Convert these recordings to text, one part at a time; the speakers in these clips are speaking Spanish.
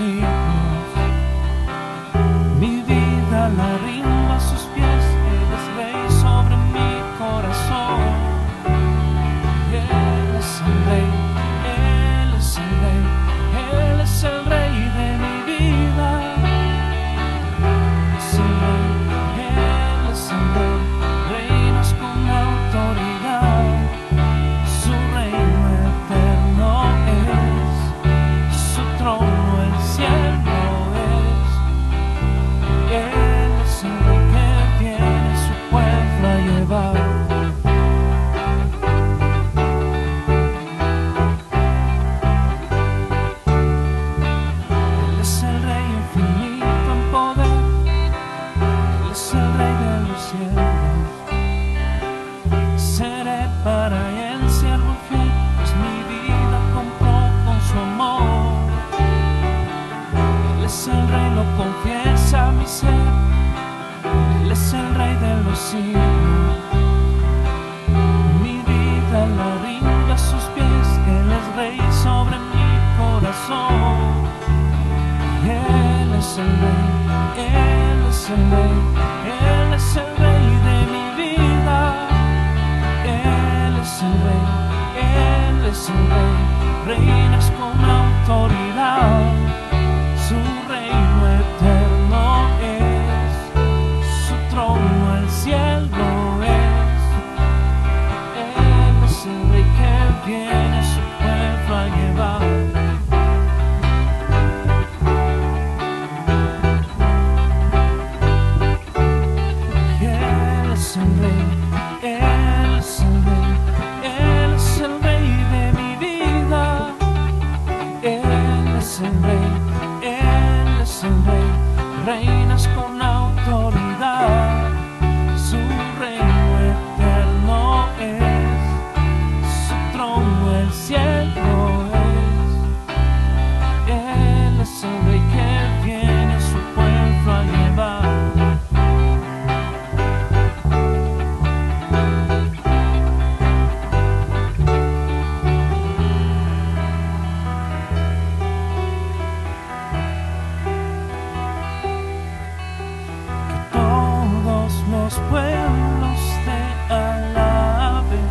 siglos. Mi vida la rindo a sus pies, Él es rey sobre mi corazón. Él es el rey, Él es el rey, Él es el rey de mi vida. Es el rey, Él es el rey, reinas con autoridad. Su reino eterno es, su trono el cielo es. Él es el rey que viene su pueblo a llevar. Él es el rey infinito en poder, Él es el rey de los cielos. Seré para él siervo fiel, pues mi vida compró con su amor. Él es el rey, lo confiesa mi ser, Él es el rey de los siglos. Mi vida la rindo a sus pies, Él es rey sobre mi corazón. Él es el rey, Él es el rey, Él es el rey de mi vida. Él es el rey, Él es el rey, reinas con autoridad. Su reino eterno es, su trono el cielo es. Él es el rey que viene a su pueblo a llevar. Él es el rey, Él es el rey, Él es el rey de mi vida. Él es el rey, Él es el rey, reinas con autoridad. Su reino eterno es, su trono el cielo es. Él es el rey que viene a su pueblo a llevar. Todos los pueblos te alaben,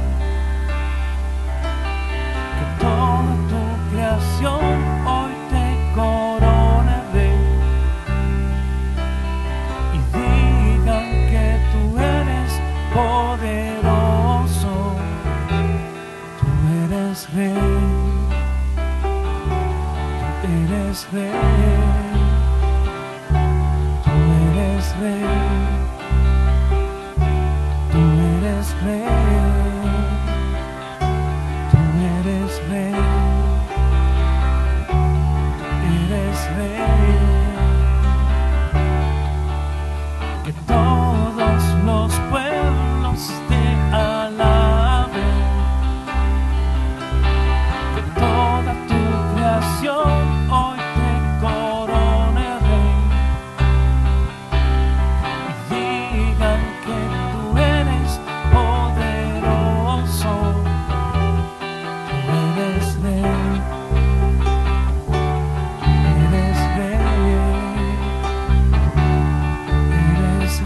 que toda tu creación hoy te corone, rey, y digan que tú eres poderoso, tú eres rey, tú eres rey. Rey, tú eres rey, tú eres rey, eres rey. Que todos los pueblos te alaben, que toda tu creación hoy te corone, rey. Eres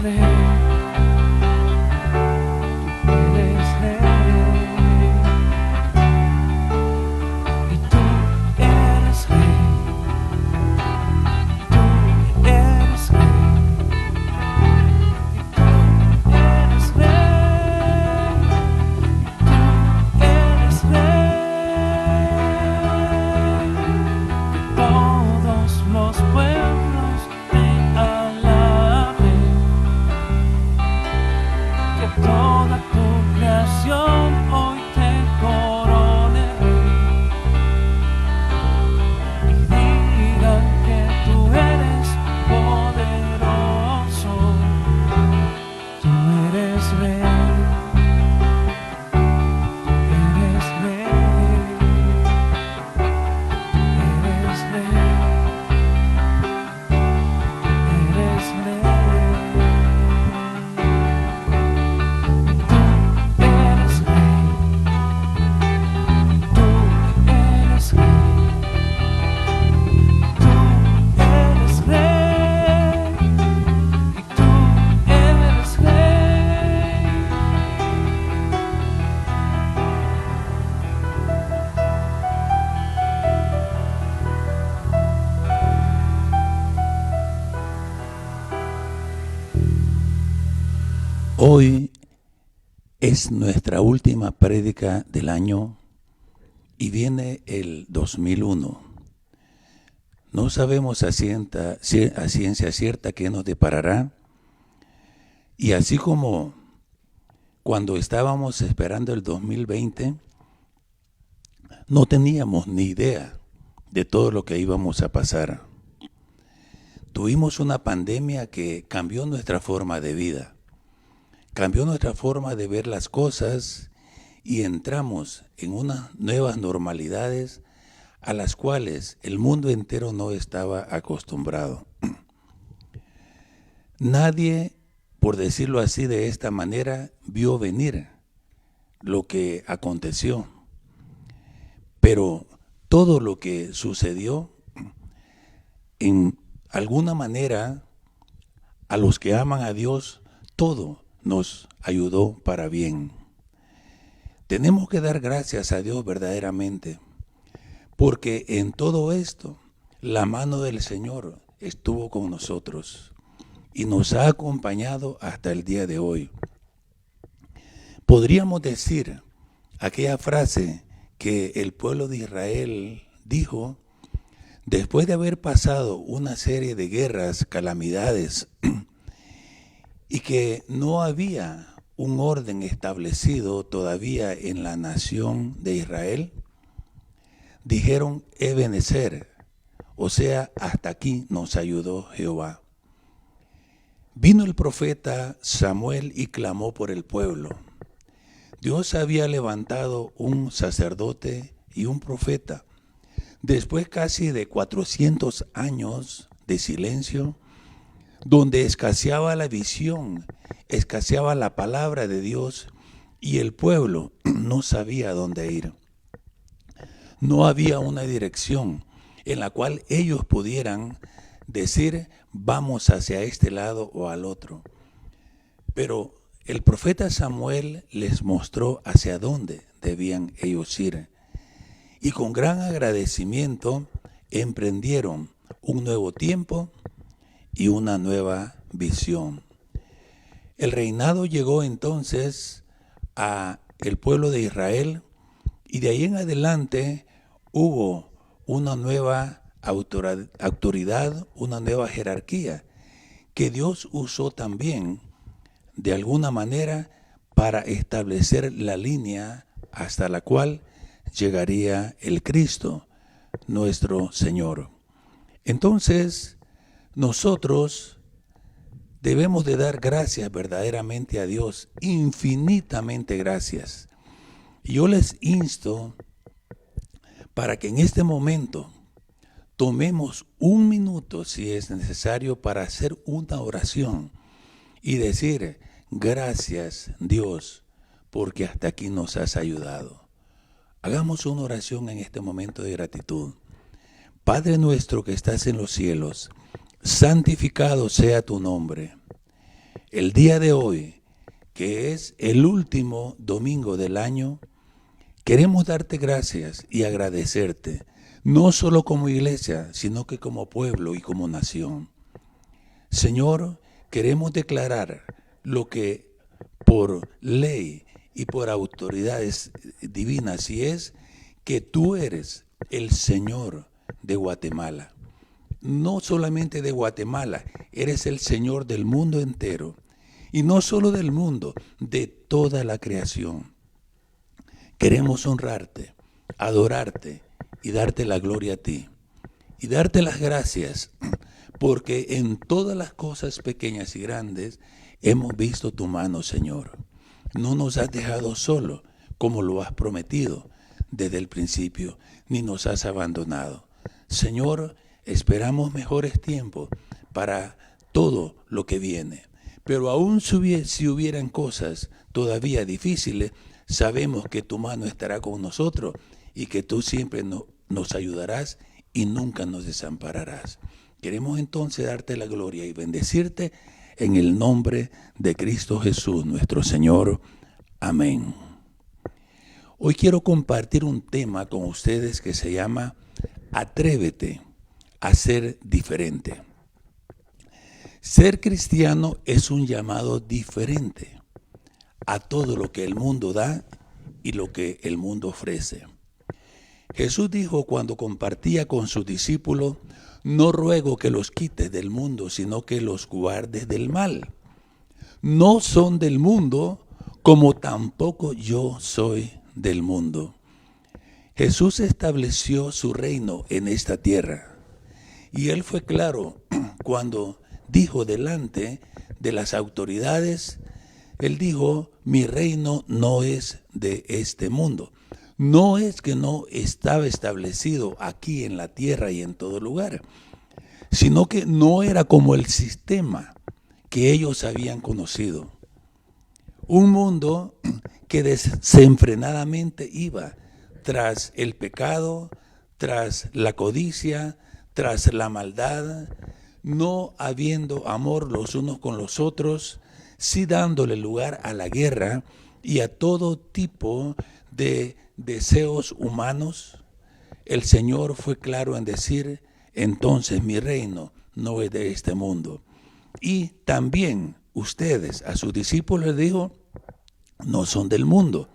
Hoy es nuestra última prédica del año y viene el 2001. No sabemos a ciencia cierta qué nos deparará. Y así como cuando estábamos esperando el 2020, no teníamos ni idea de todo lo que íbamos a pasar. Tuvimos una pandemia que cambió nuestra forma de vida, cambió nuestra forma de ver las cosas y entramos en unas nuevas normalidades a las cuales el mundo entero no estaba acostumbrado. Nadie, por decirlo así de esta manera, vio venir lo que aconteció. Pero todo lo que sucedió, en alguna manera, a los que aman a Dios, todo nos ayudó para bien. Tenemos que dar gracias a Dios verdaderamente, porque en todo esto, la mano del Señor estuvo con nosotros y nos ha acompañado hasta el día de hoy. Podríamos decir aquella frase que el pueblo de Israel dijo después de haber pasado una serie de guerras, calamidades, y que no había un orden establecido todavía en la nación de Israel. Dijeron Ebenezer, o sea, hasta aquí nos ayudó Jehová. Vino el profeta Samuel y clamó por el pueblo. Dios había levantado un sacerdote y un profeta. Después casi de 400 años de silencio, donde escaseaba la visión, escaseaba la palabra de Dios y el pueblo no sabía dónde ir. No había una dirección en la cual ellos pudieran decir vamos hacia este lado o al otro. Pero el profeta Samuel les mostró hacia dónde debían ellos ir. Y con gran agradecimiento emprendieron un nuevo tiempo y una nueva visión. El reinado llegó entonces a el pueblo de Israel y de ahí en adelante hubo una nueva autoridad, una nueva jerarquía que Dios usó también de alguna manera para establecer la línea hasta la cual llegaría el Cristo, nuestro Señor. Entonces, nosotros debemos de dar gracias verdaderamente a Dios, infinitamente gracias. Yo les insto para que en este momento tomemos un minuto, si es necesario, para hacer una oración y decir, gracias Dios, porque hasta aquí nos has ayudado. Hagamos una oración en este momento de gratitud. Padre nuestro que estás en los cielos, santificado sea tu nombre. El día de hoy, que es el último domingo del año, queremos darte gracias y agradecerte, no solo como iglesia, sino que como pueblo y como nación. Señor, queremos declarar lo que por ley y por autoridades divinas, y es que tú eres el Señor de Guatemala. No solamente de Guatemala, eres el Señor del mundo entero. Y no solo del mundo, de toda la creación. Queremos honrarte, adorarte y darte la gloria a ti. Y darte las gracias, porque en todas las cosas pequeñas y grandes hemos visto tu mano, Señor. No nos has dejado solo, como lo has prometido desde el principio, ni nos has abandonado. Señor, esperamos mejores tiempos para todo lo que viene. Pero aún si hubieran cosas todavía difíciles, sabemos que tu mano estará con nosotros y que tú siempre nos ayudarás y nunca nos desampararás. Queremos entonces darte la gloria y bendecirte en el nombre de Cristo Jesús, nuestro Señor. Amén. Hoy quiero compartir un tema con ustedes que se llama Atrévete a ser diferente. Ser cristiano es un llamado diferente. a todo lo que el mundo da y lo que el mundo ofrece. Jesús dijo cuando compartía con sus discípulos: no ruego que los quites del mundo, sino que los guardes del mal. No son del mundo, como tampoco yo soy del mundo. Jesús estableció su reino en esta tierra. Y él fue claro cuando dijo delante de las autoridades, él dijo: mi reino no es de este mundo. No es que no estaba establecido aquí en la tierra y en todo lugar, sino que no era como el sistema que ellos habían conocido. Un mundo que desenfrenadamente iba tras el pecado, tras la codicia, tras la maldad, no habiendo amor los unos con los otros, sí dándole lugar a la guerra y a todo tipo de deseos humanos. El Señor fue claro en decir: entonces mi reino no es de este mundo. Y también ustedes, a sus discípulos les dijo: no son del mundo.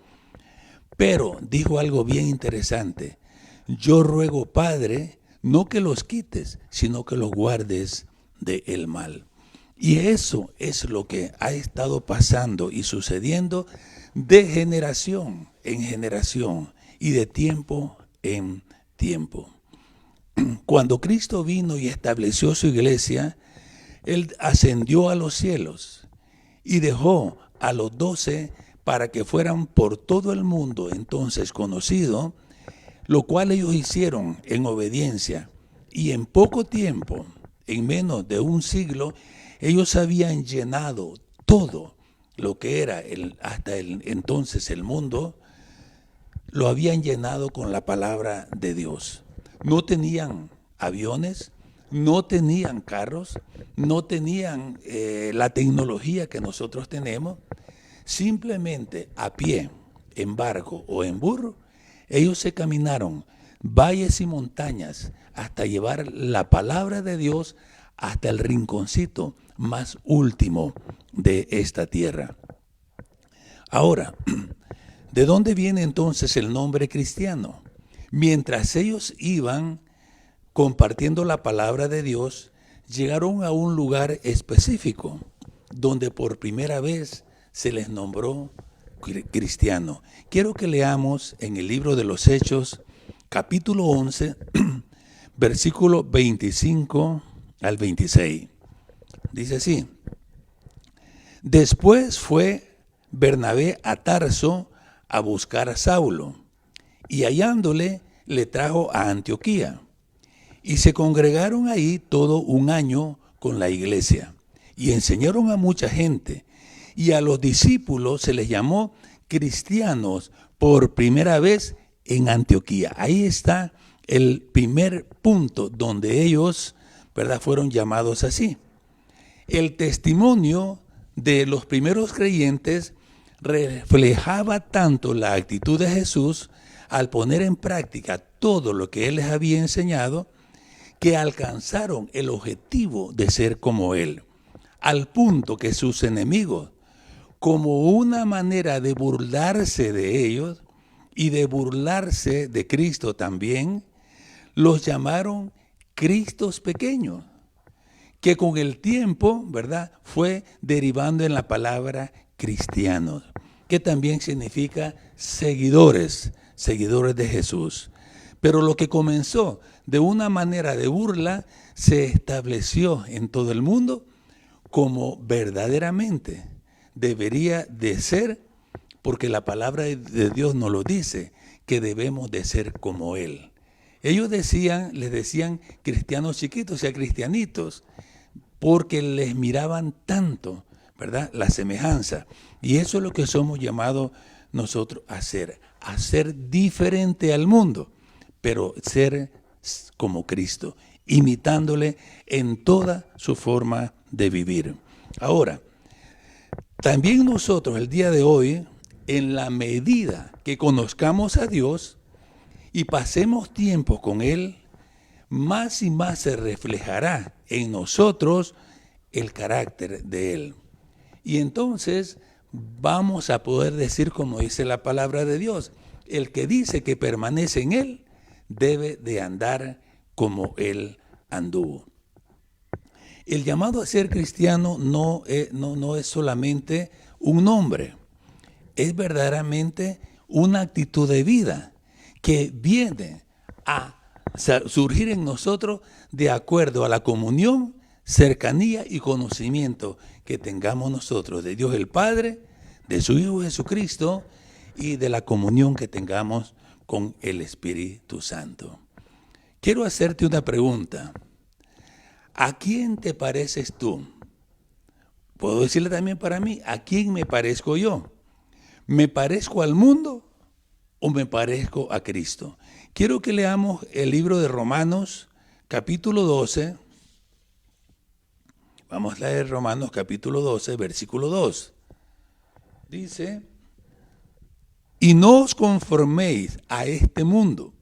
Pero dijo algo bien interesante: yo ruego, Padre, no que los quites, sino que los guardes del mal. Y eso es lo que ha estado pasando y sucediendo de generación en generación y de tiempo en tiempo. Cuando Cristo vino y estableció su iglesia, Él ascendió a los cielos y dejó a los 12 para que fueran por todo el mundo entonces conocido, lo cual ellos hicieron en obediencia. Y en poco tiempo, en menos de un siglo, ellos habían llenado todo lo que era hasta entonces el mundo, lo habían llenado con la palabra de Dios. No tenían aviones, no tenían carros, no tenían la tecnología que nosotros tenemos. Simplemente a pie, en barco o en burro, ellos se caminaron valles y montañas hasta llevar la palabra de Dios hasta el rinconcito más último de esta tierra. Ahora, ¿de dónde viene entonces el nombre cristiano? Mientras ellos iban compartiendo la palabra de Dios, llegaron a un lugar específico donde por primera vez se les nombró cristiano. Quiero que leamos en el libro de los Hechos, capítulo 11, versículo 25 al 26. Dice así: después fue Bernabé a Tarso a buscar a Saulo, y hallándole le trajo a Antioquía. Y se congregaron ahí todo un año con la iglesia, y enseñaron a mucha gente, y a los discípulos se les llamó cristianos por primera vez en Antioquía. Ahí está el primer punto donde ellos, ¿verdad?, fueron llamados así. El testimonio de los primeros creyentes reflejaba tanto la actitud de Jesús al poner en práctica todo lo que Él les había enseñado, que alcanzaron el objetivo de ser como Él, al punto que sus enemigos, como una manera de burlarse de ellos y de burlarse de Cristo también, los llamaron Cristos pequeños, que con el tiempo, ¿verdad?, fue derivando en la palabra cristianos, que también significa seguidores de Jesús. Pero lo que comenzó de una manera de burla se estableció en todo el mundo como verdaderamente debería de ser, porque la palabra de Dios nos lo dice, que debemos de ser como Él. Ellos les decían cristianos chiquitos, o sea, cristianitos, porque les miraban tanto, ¿verdad?, la semejanza. Y eso es lo que somos llamados nosotros a ser diferente al mundo, pero ser como Cristo, imitándole en toda su forma de vivir. Ahora, también nosotros el día de hoy, en la medida que conozcamos a Dios y pasemos tiempo con Él, más y más se reflejará en nosotros el carácter de Él. Y entonces vamos a poder decir como dice la palabra de Dios: el que dice que permanece en Él debe de andar como Él anduvo. El llamado a ser cristiano no es solamente un nombre, es verdaderamente una actitud de vida que viene a surgir en nosotros de acuerdo a la comunión, cercanía y conocimiento que tengamos nosotros de Dios el Padre, de su Hijo Jesucristo y de la comunión que tengamos con el Espíritu Santo. Quiero hacerte una pregunta. ¿A quién te pareces tú? Puedo decirle también para mí, ¿a quién me parezco yo? ¿Me parezco al mundo o me parezco a Cristo? Quiero que leamos el libro de Romanos, capítulo 12. Vamos a leer Romanos, capítulo 12, versículo 2. Dice: y no os conforméis a este mundo,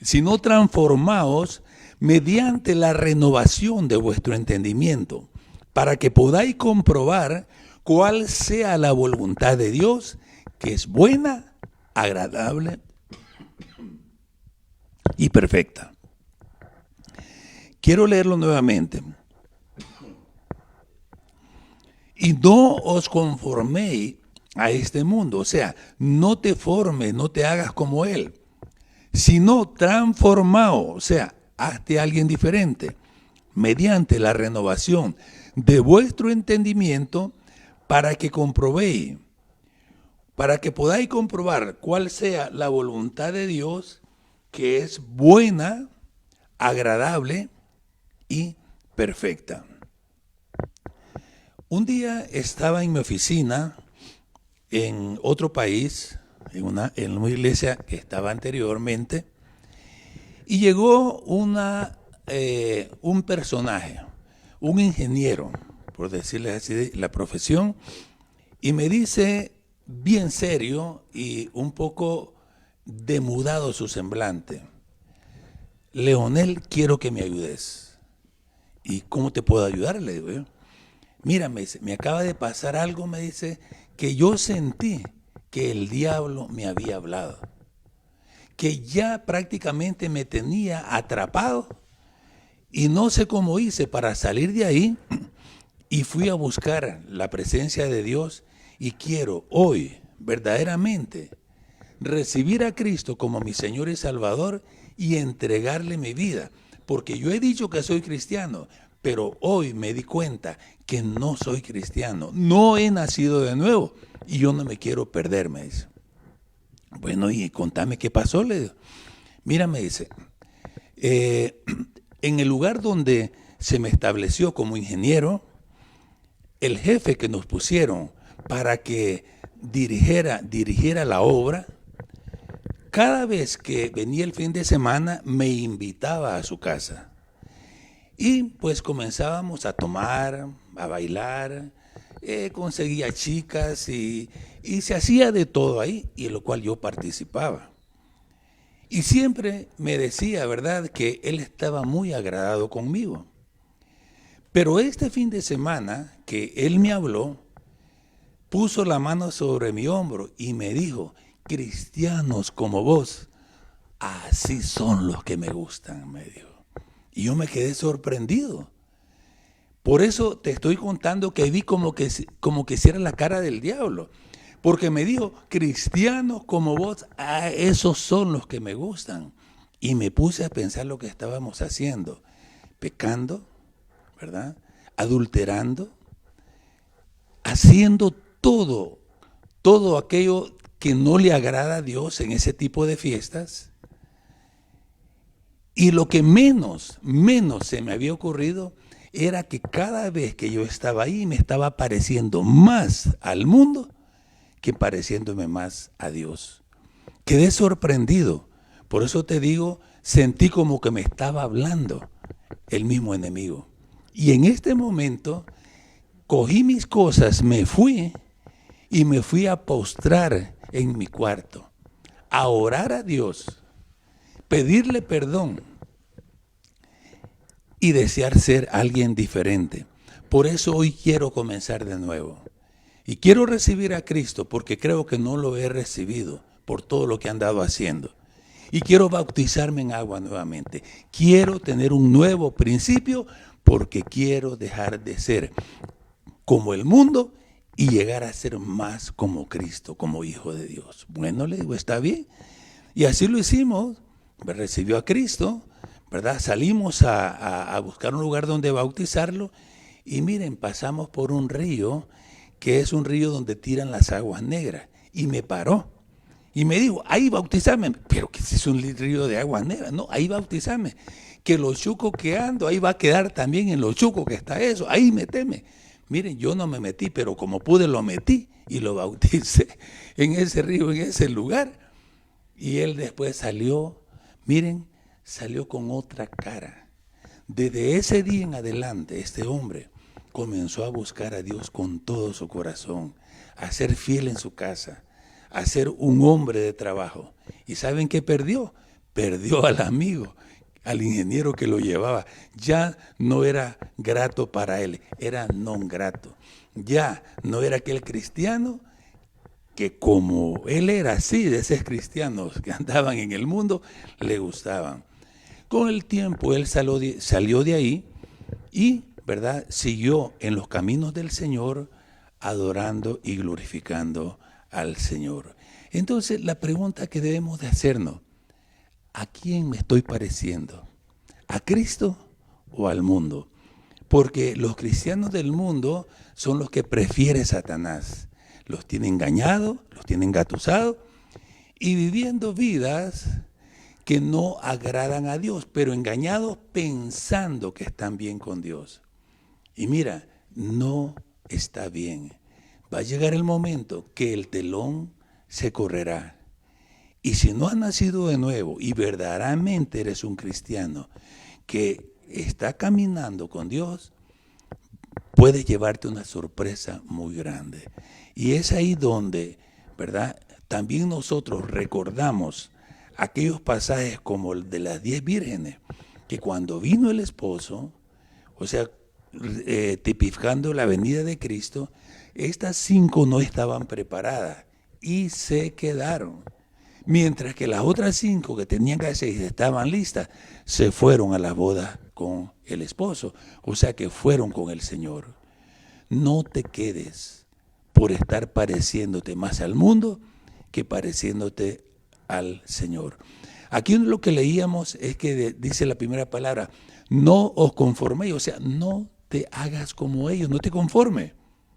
sino transformaos mediante la renovación de vuestro entendimiento, para que podáis comprobar cuál sea la voluntad de Dios, que es buena, agradable y perfecta. Quiero leerlo nuevamente. Y no os conforméis a este mundo, o sea, no te formes, no te hagas como él, sino transformado, o sea, hazte alguien diferente, mediante la renovación de vuestro entendimiento, para que comprobéis, para que podáis comprobar cuál sea la voluntad de Dios, que es buena, agradable y perfecta. Un día estaba en mi oficina en otro país, en una iglesia que estaba anteriormente, y llegó un personaje, un ingeniero, por decirle así de la profesión, y me dice, bien serio y un poco demudado su semblante: Leonel, quiero que me ayudes. ¿Y cómo te puedo ayudar?, le digo yo. Mira, me dice, me acaba de pasar algo, me dice, que yo sentí que el diablo me había hablado, que ya prácticamente me tenía atrapado y no sé cómo hice para salir de ahí, y fui a buscar la presencia de Dios y quiero hoy verdaderamente recibir a Cristo como mi Señor y Salvador y entregarle mi vida, porque yo he dicho que soy cristiano, pero hoy me di cuenta que no soy cristiano, no he nacido de nuevo y yo no me quiero perder, me dice. Bueno, y contame qué pasó, le digo. Mira, me dice, en el lugar donde se me estableció como ingeniero, el jefe que nos pusieron para que dirigiera la obra, cada vez que venía el fin de semana me invitaba a su casa. Y pues comenzábamos a tomar, a bailar, conseguía chicas y se hacía de todo ahí, y en lo cual yo participaba. Y siempre me decía, ¿verdad?, que él estaba muy agradado conmigo. Pero este fin de semana que él me habló, puso la mano sobre mi hombro y me dijo: cristianos como vos, así son los que me gustan, me dijo. Y yo me quedé sorprendido. Por eso te estoy contando que vi como que si era la cara del diablo. Porque me dijo, cristianos como vos, esos son los que me gustan. Y me puse a pensar lo que estábamos haciendo. Pecando, ¿verdad? Adulterando, haciendo todo aquello que no le agrada a Dios en ese tipo de fiestas. Y lo que menos se me había ocurrido era que cada vez que yo estaba ahí me estaba pareciendo más al mundo que pareciéndome más a Dios. Quedé sorprendido. Por eso te digo, sentí como que me estaba hablando el mismo enemigo. Y en este momento cogí mis cosas, me fui y me fui a postrar en mi cuarto, a orar a Dios, pedirle perdón y desear ser alguien diferente. Por eso hoy quiero comenzar de nuevo. y quiero recibir a Cristo porque creo que no lo he recibido por todo lo que han andado haciendo. Y quiero bautizarme en agua nuevamente. Quiero tener un nuevo principio porque quiero dejar de ser como el mundo y llegar a ser más como Cristo, como hijo de Dios. Bueno, le digo, está bien. Y así lo hicimos. Me recibió a Cristo, ¿verdad? Salimos a buscar un lugar donde bautizarlo. Y miren, pasamos por un río, que es un río donde tiran las aguas negras. Y me paró. Y me dijo, ahí bautizame. Pero que si es un río de aguas negras. No, ahí bautizame. Que los chucos que ando, ahí va a quedar también en los chucos que está eso. Ahí meteme. Miren, yo no me metí, pero como pude lo metí y lo bauticé en ese río, en ese lugar. Y él después salió, miren, salió con otra cara. Desde ese día en adelante, este hombre comenzó a buscar a Dios con todo su corazón, a ser fiel en su casa, a ser un hombre de trabajo. ¿Y saben qué perdió? Perdió al amigo, al ingeniero que lo llevaba. Ya no era grato para él, era non grato. Ya no era aquel cristiano que, como él era así, de esos cristianos que andaban en el mundo, le gustaban. Con el tiempo él salió de ahí y, ¿verdad?, siguió en los caminos del Señor, adorando y glorificando al Señor. Entonces, la pregunta que debemos de hacernos: ¿a quién me estoy pareciendo? ¿A Cristo o al mundo? Porque los cristianos del mundo son los que prefiere Satanás. Los tiene engañados, los tiene engatusados y viviendo vidas que no agradan a Dios, pero engañados pensando que están bien con Dios. Y mira, no está bien. Va a llegar el momento que el telón se correrá. Y si no has nacido de nuevo y verdaderamente eres un cristiano que está caminando con Dios, puede llevarte una sorpresa muy grande. Y es ahí donde, ¿verdad?, también nosotros recordamos aquellos pasajes como el de las 10 vírgenes, que cuando vino el esposo, o sea, tipificando la venida de Cristo, estas 5 no estaban preparadas y se quedaron. Mientras que las otras 5 que tenían que hacer y estaban listas, se fueron a la boda con el esposo, o sea que fueron con el Señor. No te quedes por estar pareciéndote más al mundo que pareciéndote al Señor. Aquí lo que leíamos es que dice la primera palabra, no os conforméis, o sea, no te hagas como ellos, no te conformes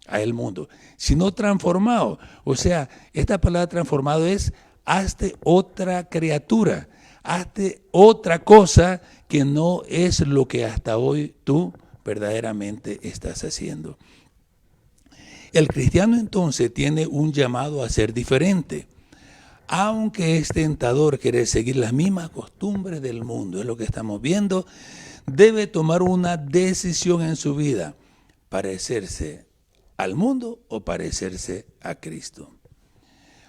al mundo, sino transformado. O sea, esta palabra transformado es hazte otra criatura, hazte otra cosa que no es lo que hasta hoy tú verdaderamente estás haciendo. El cristiano entonces tiene un llamado a ser diferente. Aunque es tentador querer seguir las mismas costumbres del mundo, es lo que estamos viendo, debe tomar una decisión en su vida, parecerse al mundo o parecerse a Cristo.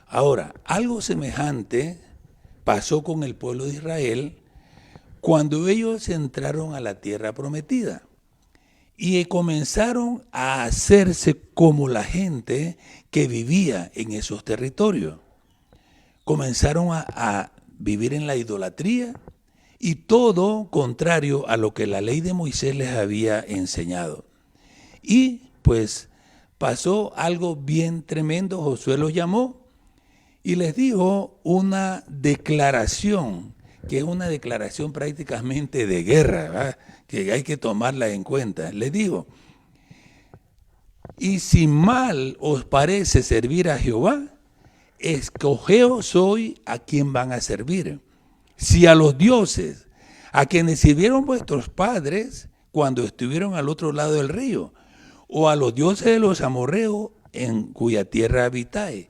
Ahora, algo semejante pasó con el pueblo de Israel cuando ellos entraron a la tierra prometida y comenzaron a hacerse como la gente que vivía en esos territorios. Comenzaron a vivir en la idolatría y todo contrario a lo que la ley de Moisés les había enseñado. Y pues pasó algo bien tremendo. Josué los llamó y les dijo una declaración, que es una declaración prácticamente de guerra, ¿verdad?, que hay que tomarla en cuenta. Les dijo, y si mal os parece servir a Jehová, escogeos hoy a quién van a servir. Si a los dioses a quienes sirvieron vuestros padres cuando estuvieron al otro lado del río, o a los dioses de los amorreos en cuya tierra habitáis,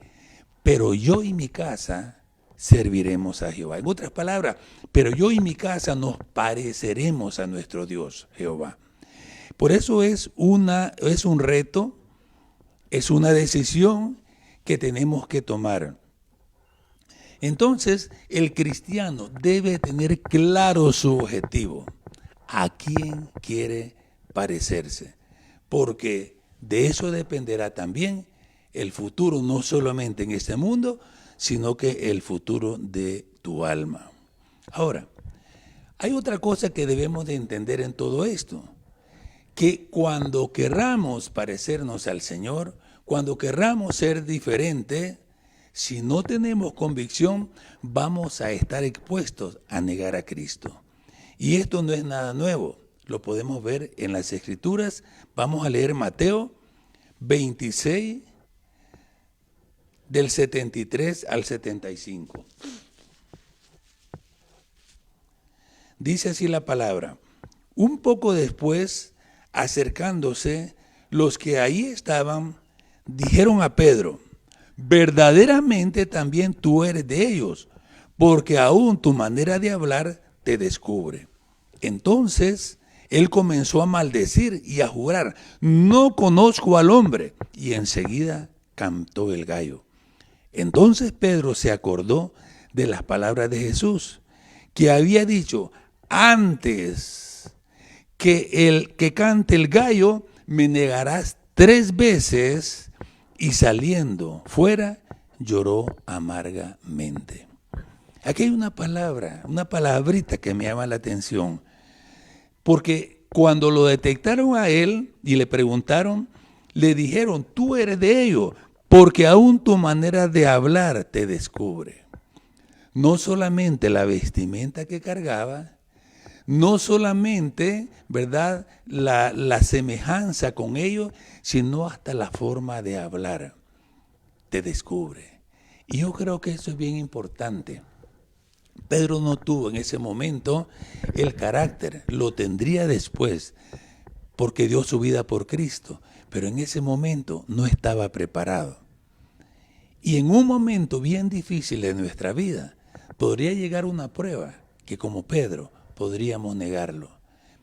pero yo y mi casa serviremos a Jehová. En otras palabras, pero yo y mi casa nos pareceremos a nuestro Dios, Jehová. Por eso es un reto, es una decisión que tenemos que tomar. Entonces, el cristiano debe tener claro su objetivo. ¿A quién quiere parecerse? Porque de eso dependerá también el futuro no solamente en este mundo, sino que el futuro de tu alma. Ahora, hay otra cosa que debemos de entender en todo esto, que cuando querramos parecernos al Señor, cuando querramos ser diferentes, si no tenemos convicción, vamos a estar expuestos a negar a Cristo. Y esto no es nada nuevo, lo podemos ver en las Escrituras. Vamos a leer Mateo 26, del 73 al 75. Dice así la palabra: un poco después, acercándose, los que ahí estaban, dijeron a Pedro: verdaderamente también tú eres de ellos, porque aún tu manera de hablar te descubre. Entonces él comenzó a maldecir y a jurar: no conozco al hombre. Y enseguida cantó el gallo. Entonces Pedro se acordó de las palabras de Jesús, que había dicho: antes que cante el gallo, me negarás 3 veces. Y saliendo fuera, lloró amargamente. Aquí hay una palabra, una palabrita que me llama la atención, porque cuando lo detectaron a él y le preguntaron, le dijeron: tú eres de ellos, porque aún tu manera de hablar te descubre. No solamente la vestimenta que cargaba, no solamente, ¿verdad?, la semejanza con ellos, sino hasta la forma de hablar te descubre. Y yo creo que eso es bien importante. Pedro no tuvo en ese momento el carácter, lo tendría después, porque dio su vida por Cristo, pero en ese momento no estaba preparado. Y en un momento bien difícil de nuestra vida, podría llegar una prueba que, como Pedro, podríamos negarlo.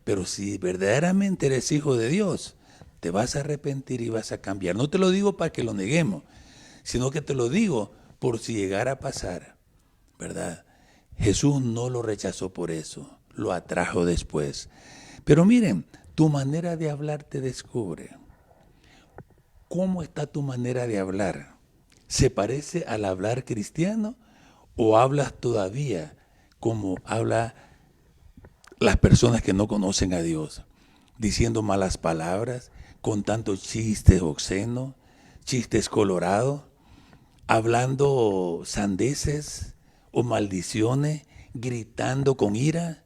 Pero si verdaderamente eres hijo de Dios, te vas a arrepentir y vas a cambiar. No te lo digo para que lo neguemos, sino que te lo digo por si llegara a pasar, ¿verdad? Jesús no lo rechazó por eso, lo atrajo después. Pero miren, tu manera de hablar te descubre. ¿Cómo está tu manera de hablar? ¿Se parece al hablar cristiano o hablas todavía como habla las personas que no conocen a Dios, diciendo malas palabras, con tantos chistes obscenos, chistes colorados, hablando sandeces o maldiciones, gritando con ira?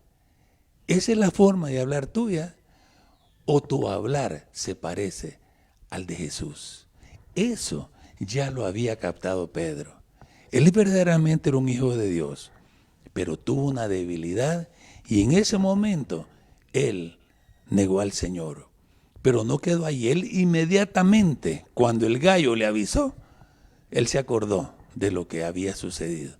¿Esa es la forma de hablar tuya? ¿O tu hablar se parece al de Jesús? Eso ya lo había captado Pedro. Él verdaderamente era un hijo de Dios, pero tuvo una debilidad y en ese momento él negó al Señor. Pero no quedó ahí. Él inmediatamente, cuando el gallo le avisó, él se acordó de lo que había sucedido.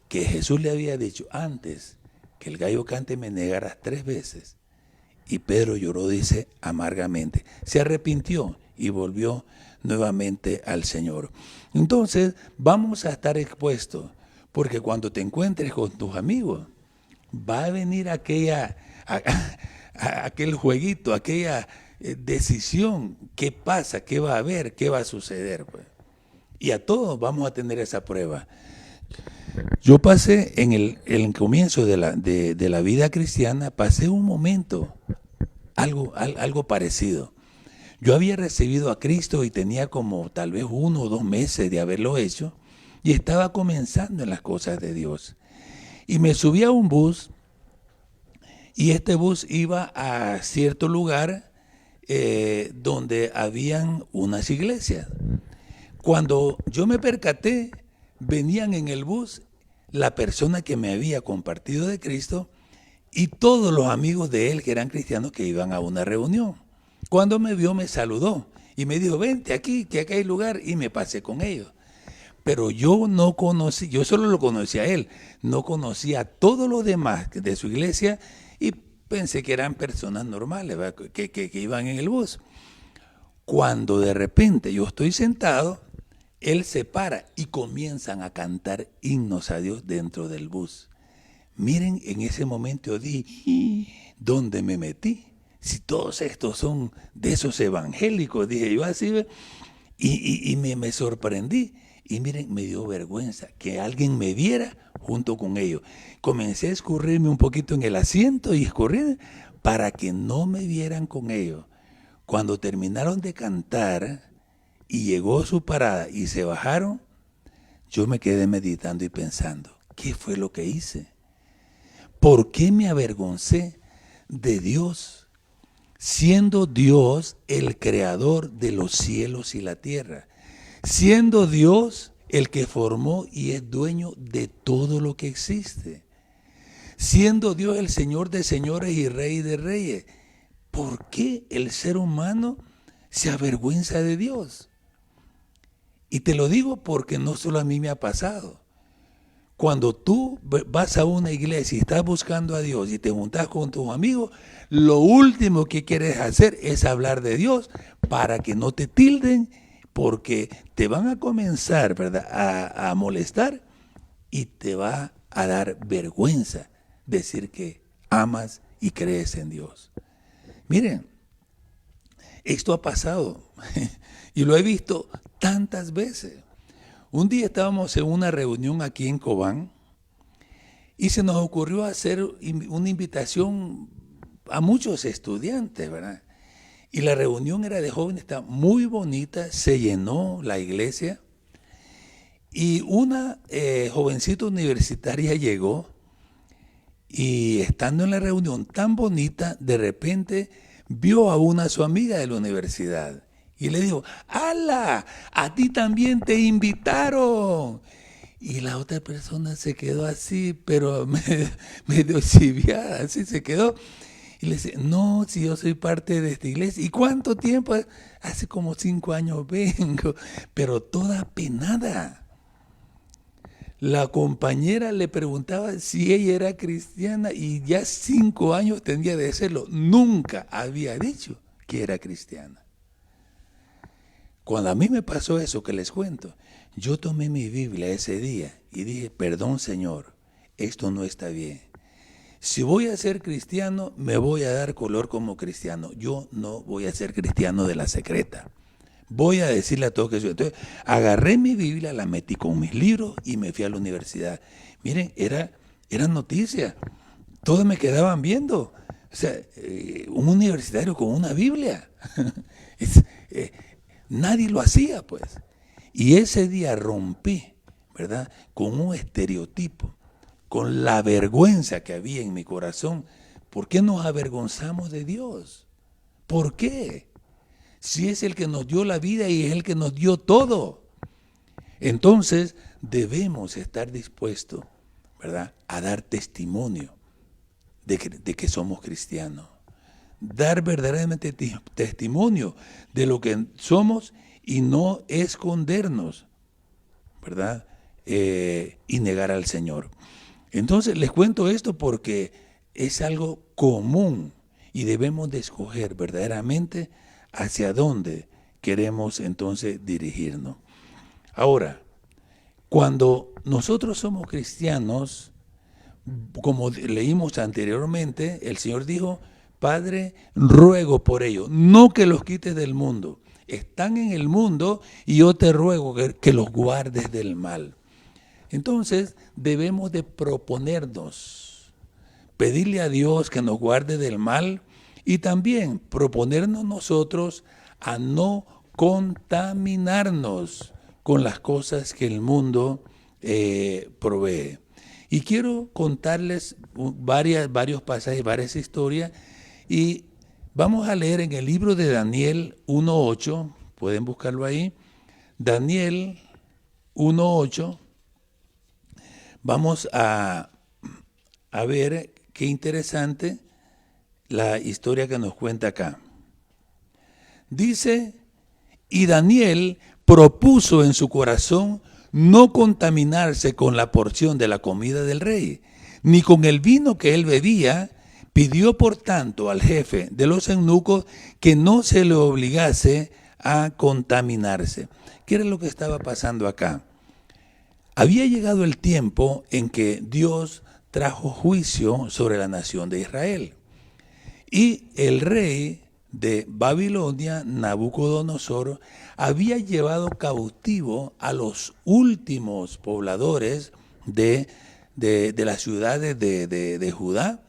Que Jesús le había dicho: antes que el gallo cante me negarás 3 veces. Y Pedro lloró, dice, amargamente. Se arrepintió y volvió nuevamente al Señor. Entonces vamos a estar expuestos, porque cuando te encuentres con tus amigos, va a venir aquel jueguito, aquella decisión. ¿Qué pasa? ¿Qué va a haber? ¿Qué va a suceder? Pues? Y a todos vamos a tener esa prueba. Yo pasé en el comienzo de la vida cristiana, pasé un momento, algo parecido. Yo había recibido a Cristo y tenía como tal vez 1 o 2 meses de haberlo hecho y estaba comenzando en las cosas de Dios. Y me subí a un bus y este bus iba a cierto lugar donde habían unas iglesias. Cuando yo me percaté, venían en el bus la persona que me había compartido de Cristo y todos los amigos de él que eran cristianos que iban a una reunión. Cuando me vio me saludó y me dijo: vente aquí, que acá hay lugar, y me pasé con ellos. Pero yo no conocí, yo solo lo conocí a él, no conocía a todos los demás de su iglesia y pensé que eran personas normales, que iban en el bus. Cuando de repente yo estoy sentado, él se para y comienzan a cantar himnos a Dios dentro del bus. Miren, en ese momento dije: ¿dónde me metí? Si todos estos son de esos evangélicos, dije yo así. Y me sorprendí. Y miren, me dio vergüenza que alguien me viera junto con ellos. Comencé a escurrirme un poquito en el asiento y escurrir para que no me vieran con ellos. Cuando terminaron de cantar y llegó su parada y se bajaron, yo me quedé meditando y pensando, ¿qué fue lo que hice? ¿Por qué me avergoncé de Dios? Siendo Dios el creador de los cielos y la tierra. Siendo Dios el que formó y es dueño de todo lo que existe. Siendo Dios el Señor de señores y Rey de reyes. ¿Por qué el ser humano se avergüenza de Dios? Y te lo digo porque no solo a mí me ha pasado. Cuando tú vas a una iglesia y estás buscando a Dios y te juntas con tus amigos, lo último que quieres hacer es hablar de Dios para que no te tilden, porque te van a comenzar, ¿verdad?, a molestar y te va a dar vergüenza decir que amas y crees en Dios. Miren, esto ha pasado y lo he visto tantas veces. Un día estábamos en una reunión aquí en Cobán y se nos ocurrió hacer una invitación a muchos estudiantes, ¿verdad? Y la reunión era de jóvenes, está muy bonita, se llenó la iglesia y una jovencita universitaria llegó y estando en la reunión tan bonita, de repente vio a su amiga de la universidad y le dijo, ¡ala! A ti también te invitaron. Y la otra persona se quedó así, pero medio chiviada, así se quedó. Y le dice, no, si yo soy parte de esta iglesia. ¿Y cuánto tiempo? Hace como 5 años vengo, pero toda penada. La compañera le preguntaba si ella era cristiana y ya 5 años tenía de serlo. Nunca había dicho que era cristiana. Cuando a mí me pasó eso que les cuento, yo tomé mi Biblia ese día y dije, perdón Señor, esto no está bien. Si voy a ser cristiano, me voy a dar color como cristiano. Yo no voy a ser cristiano de la secreta. Voy a decirle a todos que soy. Entonces, agarré mi Biblia, la metí con mis libros y me fui a la universidad. Miren, era noticia. Todos me quedaban viendo. O sea, un universitario con una Biblia. Nadie lo hacía, pues. Y ese día rompí, ¿verdad?, con un estereotipo, con la vergüenza que había en mi corazón. ¿Por qué nos avergonzamos de Dios? ¿Por qué? Si es el que nos dio la vida y es el que nos dio todo. Entonces debemos estar dispuestos, ¿verdad?, a dar testimonio de que somos cristianos. Dar verdaderamente testimonio de lo que somos y no escondernos, ¿verdad?, y negar al Señor. Entonces les cuento esto porque es algo común y debemos de escoger verdaderamente hacia dónde queremos entonces dirigirnos. Ahora, cuando nosotros somos cristianos, como leímos anteriormente, el Señor dijo, Padre, ruego por ellos, no que los quites del mundo. Están en el mundo y yo te ruego que los guardes del mal. Entonces debemos de proponernos, pedirle a Dios que nos guarde del mal y también proponernos nosotros a no contaminarnos con las cosas que el mundo provee. Y quiero contarles varios pasajes, varias historias, y vamos a leer en el libro de Daniel 1:8, pueden buscarlo ahí, Daniel 1:8. Vamos a ver qué interesante la historia que nos cuenta acá. Dice, y Daniel propuso en su corazón no contaminarse con la porción de la comida del rey, ni con el vino que él bebía. Pidió por tanto al jefe de los eunucos que no se le obligase a contaminarse. ¿Qué era lo que estaba pasando acá? Había llegado el tiempo en que Dios trajo juicio sobre la nación de Israel. Y el rey de Babilonia, Nabucodonosor había llevado cautivo a los últimos pobladores de las ciudades de Judá,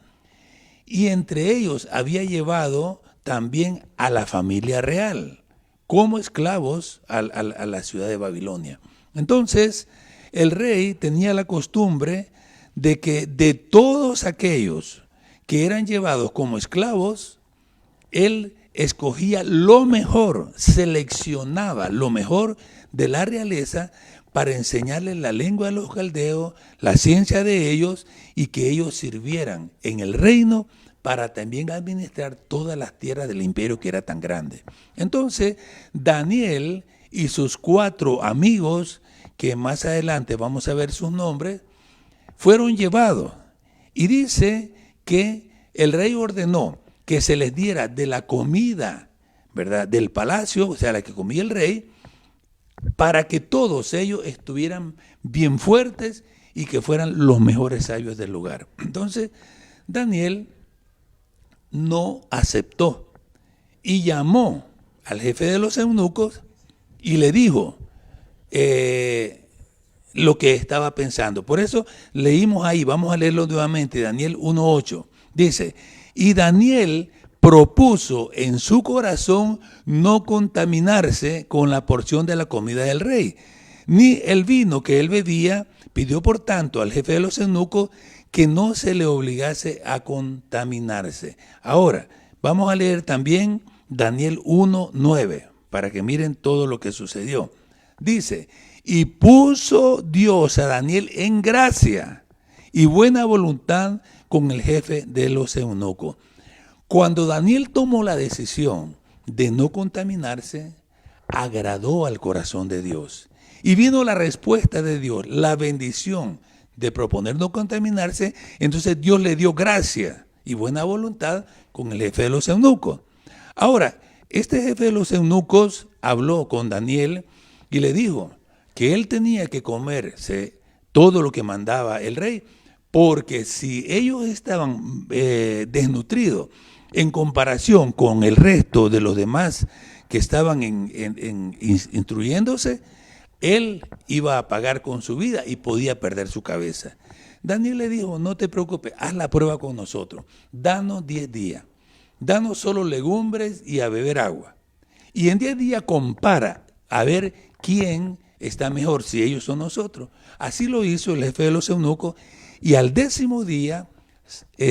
y entre ellos había llevado también a la familia real como esclavos a la ciudad de Babilonia. Entonces, el rey tenía la costumbre de que de todos aquellos que eran llevados como esclavos, él escogía lo mejor, seleccionaba lo mejor de la realeza para enseñarles la lengua de los caldeos, la ciencia de ellos, y que ellos sirvieran en el reino para también administrar todas las tierras del imperio que era tan grande. Entonces, Daniel y sus 4 amigos, que más adelante vamos a ver sus nombres, fueron llevados. Y dice que el rey ordenó que se les diera de la comida, ¿verdad?, del palacio, o sea, la que comía el rey, para que todos ellos estuvieran bien fuertes y que fueran los mejores sabios del lugar. Entonces, Daniel no aceptó y llamó al jefe de los eunucos y le dijo lo que estaba pensando. Por eso leímos ahí, vamos a leerlo nuevamente, Daniel 1:8. Dice, y Daniel propuso en su corazón no contaminarse con la porción de la comida del rey, ni el vino que él bebía. Pidió por tanto al jefe de los eunucos que no se le obligase a contaminarse. Ahora, vamos a leer también Daniel 1:9, para que miren todo lo que sucedió. Dice, y puso Dios a Daniel en gracia y buena voluntad con el jefe de los eunucos. Cuando Daniel tomó la decisión de no contaminarse, agradó al corazón de Dios. Y vino la respuesta de Dios, la bendición de proponer no contaminarse. Entonces Dios le dio gracia y buena voluntad con el jefe de los eunucos. Ahora, este jefe de los eunucos habló con Daniel y le dijo que él tenía que comerse todo lo que mandaba el rey, porque si ellos estaban desnutridos en comparación con el resto de los demás que estaban instruyéndose, él iba a pagar con su vida y podía perder su cabeza. Daniel le dijo, no te preocupes, haz la prueba con nosotros, danos 10 días, danos solo legumbres y a beber agua. Y en 10 días compara a ver quién está mejor, si ellos o nosotros. Así lo hizo el jefe de los eunucos, y al 10º día,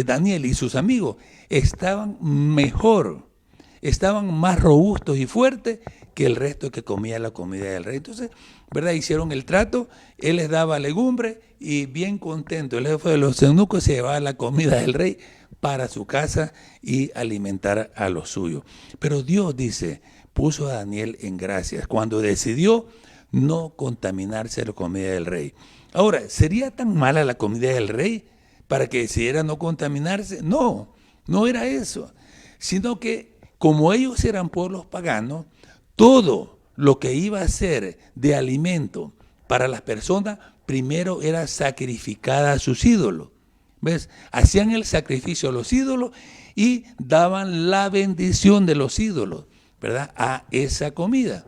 Daniel y sus amigos estaban mejor, estaban más robustos y fuertes que el resto que comía la comida del rey. Entonces, ¿verdad?, hicieron el trato, él les daba legumbre y bien contento, el jefe de los eunucos se llevaba la comida del rey para su casa y alimentar a los suyos. Pero Dios, dice, puso a Daniel en gracia cuando decidió no contaminarse la comida del rey. Ahora, ¿sería tan mala la comida del rey para que decidiera no contaminarse? No, no era eso, sino que como ellos eran pueblos paganos, todo lo que iba a ser de alimento para las personas, primero era sacrificada a sus ídolos. ¿Ves? Hacían el sacrificio a los ídolos y daban la bendición de los ídolos, ¿verdad?, a esa comida.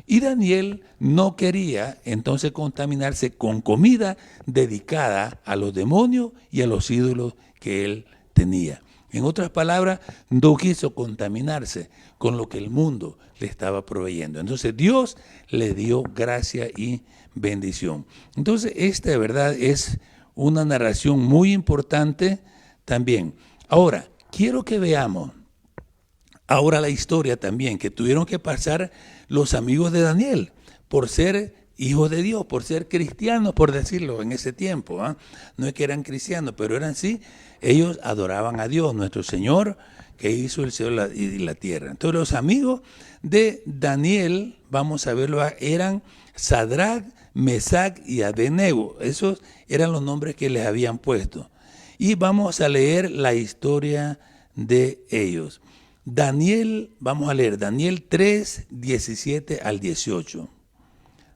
Y Daniel no quería entonces contaminarse con comida dedicada a los demonios y a los ídolos que él tenía. En otras palabras, no quiso contaminarse con lo que el mundo le estaba proveyendo. Entonces Dios le dio gracia y bendición. Entonces esta de verdad es una narración muy importante también. Ahora, quiero que veamos ahora la historia también que tuvieron que pasar los amigos de Daniel por ser hijos de Dios, por ser cristianos, por decirlo en ese tiempo. No es que eran cristianos, pero eran sí, ellos adoraban a Dios, nuestro Señor, que hizo el cielo y la tierra. Entonces los amigos de Daniel, vamos a verlo, eran Sadrach, Mesach y Abednego. Esos eran los nombres que les habían puesto. Y vamos a leer la historia de ellos. Daniel, vamos a leer Daniel 3, 17 al 18.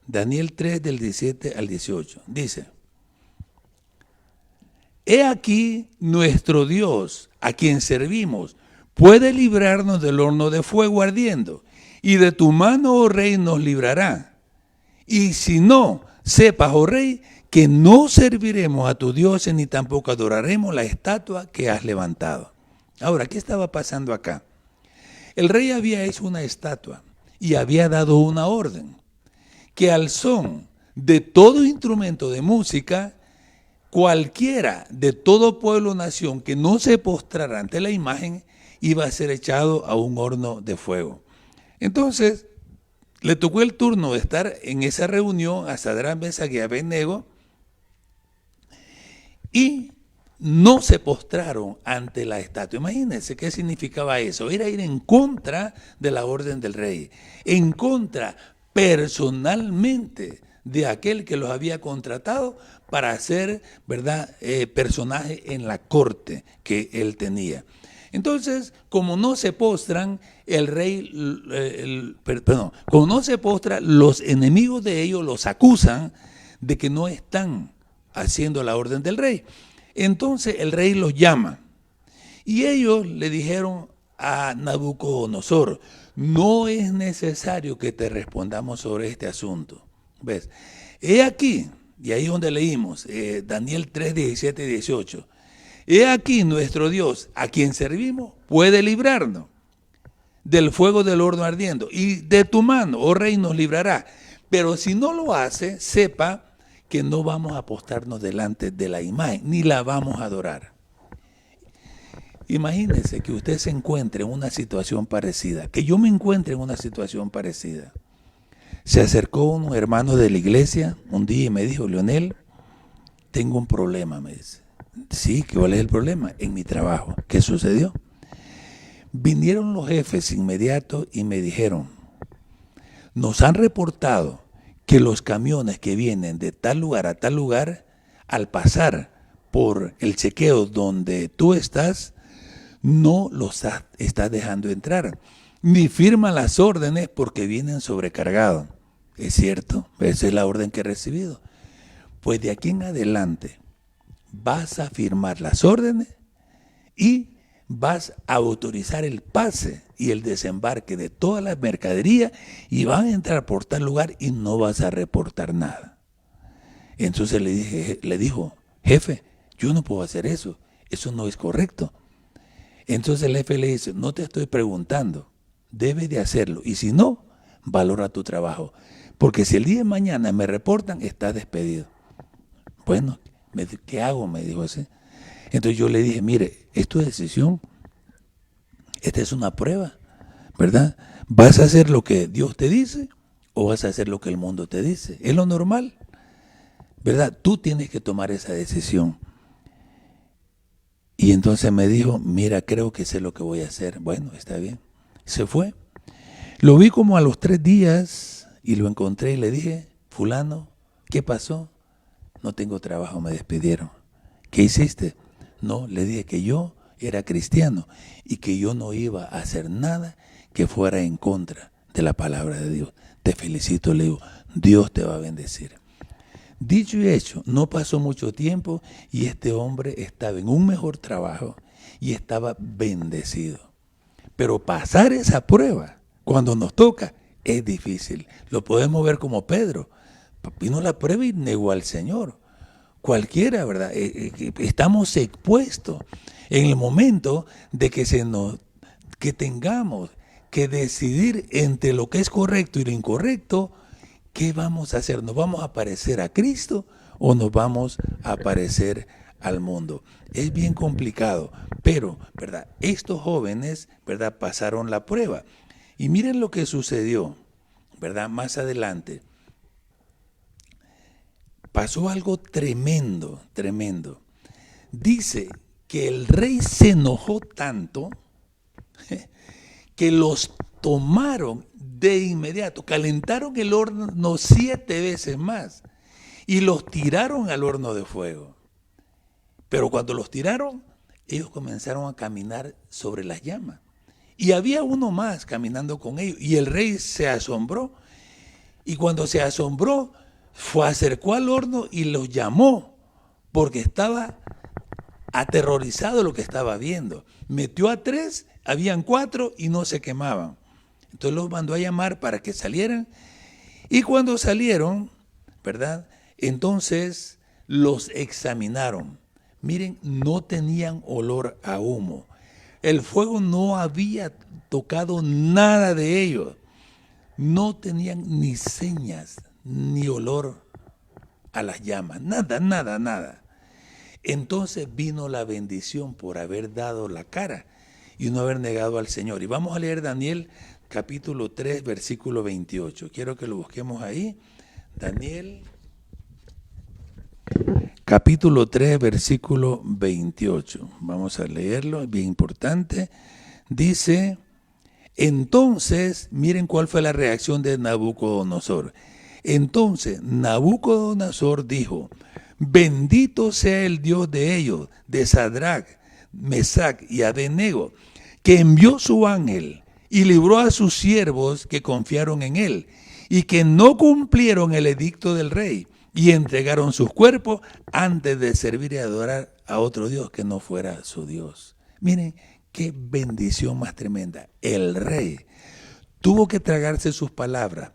Daniel 3, del 17 al 18. Dice, he aquí nuestro Dios, a quien servimos, puede librarnos del horno de fuego ardiendo, y de tu mano, oh rey, nos librará. Y si no, sepas, oh rey, que no serviremos a tus dioses ni tampoco adoraremos la estatua que has levantado. Ahora, ¿qué estaba pasando acá? El rey había hecho una estatua y había dado una orden, que al son de todo instrumento de música, cualquiera de todo pueblo o nación que no se postrara ante la imagen iba a ser echado a un horno de fuego. Entonces, le tocó el turno de estar en esa reunión a Sadrach, Mesach y Abednego, y no se postraron ante la estatua. Imagínense qué significaba eso. Era ir en contra de la orden del rey, en contra personalmente de aquel que los había contratado para ser, ¿verdad?, personaje en la corte que él tenía. Entonces, como no se postran, el rey, como no se postra, los enemigos de ellos los acusan de que no están haciendo la orden del rey. Entonces el rey los llama y ellos le dijeron a Nabucodonosor: no es necesario que te respondamos sobre este asunto. ¿Ves? He aquí, y ahí es donde leímos, Daniel 3, 17 y 18. He aquí nuestro Dios, a quien servimos, puede librarnos del fuego del horno ardiendo, y de tu mano, oh rey, nos librará. Pero si no lo hace, sepa que no vamos a postrarnos delante de la imagen, ni la vamos a adorar. Imagínense que usted se encuentre en una situación parecida, que yo me encuentre en una situación parecida. Se acercó un hermano de la iglesia un día y me dijo: Leonel, tengo un problema, me dice. Sí, ¿cuál es el problema? En mi trabajo. ¿Qué sucedió? Vinieron los jefes inmediatos y me dijeron: nos han reportado que los camiones que vienen de tal lugar a tal lugar, al pasar por el chequeo donde tú estás, no los estás dejando entrar, ni firman las órdenes porque vienen sobrecargados. ¿Es cierto? Esa es la orden que he recibido. Pues de aquí en adelante vas a firmar las órdenes y vas a autorizar el pase y el desembarque de toda la mercadería y van a entrar por tal lugar y no vas a reportar nada. Entonces le dijo: jefe, yo no puedo hacer eso no es correcto. Entonces el jefe le dice: no te estoy preguntando, debes de hacerlo, y si no, valora tu trabajo, porque si el día de mañana me reportan, estás despedido. Bueno, ¿qué hago?, me dijo así. Entonces yo le dije: mire, es tu decisión, esta es una prueba, ¿verdad? ¿Vas a hacer lo que Dios te dice o vas a hacer lo que el mundo te dice? Es lo normal, ¿verdad? Tú tienes que tomar esa decisión. Y entonces me dijo: mira, creo que sé lo que voy a hacer. Bueno, está bien. Se fue. Lo vi como a los 3 días y lo encontré y le dije: fulano, ¿qué pasó? No tengo trabajo, me despidieron. ¿Qué hiciste? No, le dije que yo era cristiano y que yo no iba a hacer nada que fuera en contra de la palabra de Dios. Te felicito, le digo, Dios te va a bendecir. Dicho y hecho, no pasó mucho tiempo y este hombre estaba en un mejor trabajo y estaba bendecido. Pero pasar esa prueba cuando nos toca es difícil. Lo podemos ver como Pedro. Vino la prueba y negó al Señor. Cualquiera, ¿verdad? Estamos expuestos en el momento de que tengamos que decidir entre lo que es correcto y lo incorrecto. ¿Qué vamos a hacer? ¿Nos vamos a parecer a Cristo o nos vamos a parecer al mundo? Es bien complicado, pero, ¿verdad?, estos jóvenes, ¿verdad?, pasaron la prueba. Y miren lo que sucedió, ¿verdad?, más adelante. Pasó algo tremendo, tremendo. Dice que el rey se enojó tanto que los tomaron de inmediato, calentaron el horno 7 veces más y los tiraron al horno de fuego. Pero cuando los tiraron, ellos comenzaron a caminar sobre las llamas. Y había uno más caminando con ellos. Y el rey se asombró. Y cuando se asombró, acercó al horno y los llamó, porque estaba aterrorizado de lo que estaba viendo. Metió a 3 habían 4 y no se quemaban. Entonces los mandó a llamar para que salieran. Y cuando salieron, ¿verdad? Entonces los examinaron. Miren, no tenían olor a humo. El fuego no había tocado nada de ellos. No tenían ni señas, ni olor a las llamas. Nada, nada, nada. Entonces vino la bendición por haber dado la cara y no haber negado al Señor. Y vamos a leer Daniel capítulo 3, versículo 28. Quiero que lo busquemos ahí. Daniel capítulo 3, versículo 28. Vamos a leerlo, es bien importante. Dice, entonces, miren cuál fue la reacción de Nabucodonosor. Entonces Nabucodonosor dijo, bendito sea el Dios de ellos, de Sadrach, Mesach y Abednego, que envió su ángel y libró a sus siervos que confiaron en él y que no cumplieron el edicto del rey y entregaron sus cuerpos antes de servir y adorar a otro Dios que no fuera su Dios. Miren qué bendición más tremenda. El rey tuvo que tragarse sus palabras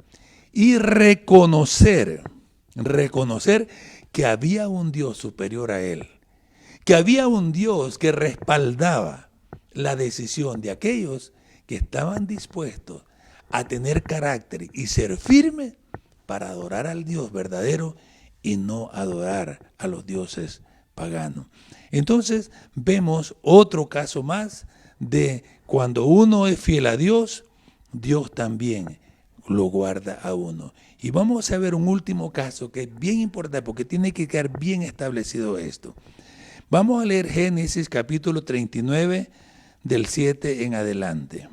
y reconocer que había un Dios superior a él, que había un Dios que respaldaba la decisión de aquellos que estaban dispuestos a tener carácter y ser firmes para adorar al Dios verdadero y no adorar a los dioses paganos. Entonces vemos otro caso más de cuando uno es fiel a Dios, Dios también lo guarda a uno. Y vamos a ver un último caso que es bien importante porque tiene que quedar bien establecido esto. Vamos a leer Génesis capítulo 39 del 7 en adelante.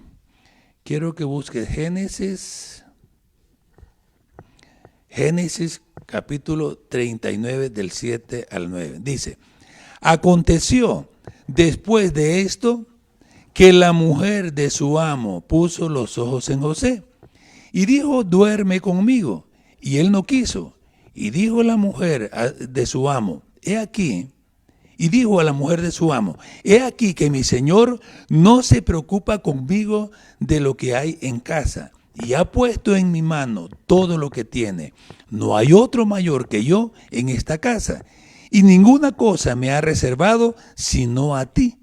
Quiero que busques Génesis capítulo 39 del 7 al 9. Dice, aconteció después de esto que la mujer de su amo puso los ojos en José y dijo, duerme conmigo. Y él no quiso. Y dijo la mujer de su amo, he aquí. Y dijo a la mujer de su amo, he aquí que mi señor no se preocupa conmigo de lo que hay en casa, y ha puesto en mi mano todo lo que tiene. No hay otro mayor que yo en esta casa, y ninguna cosa me ha reservado sino a ti,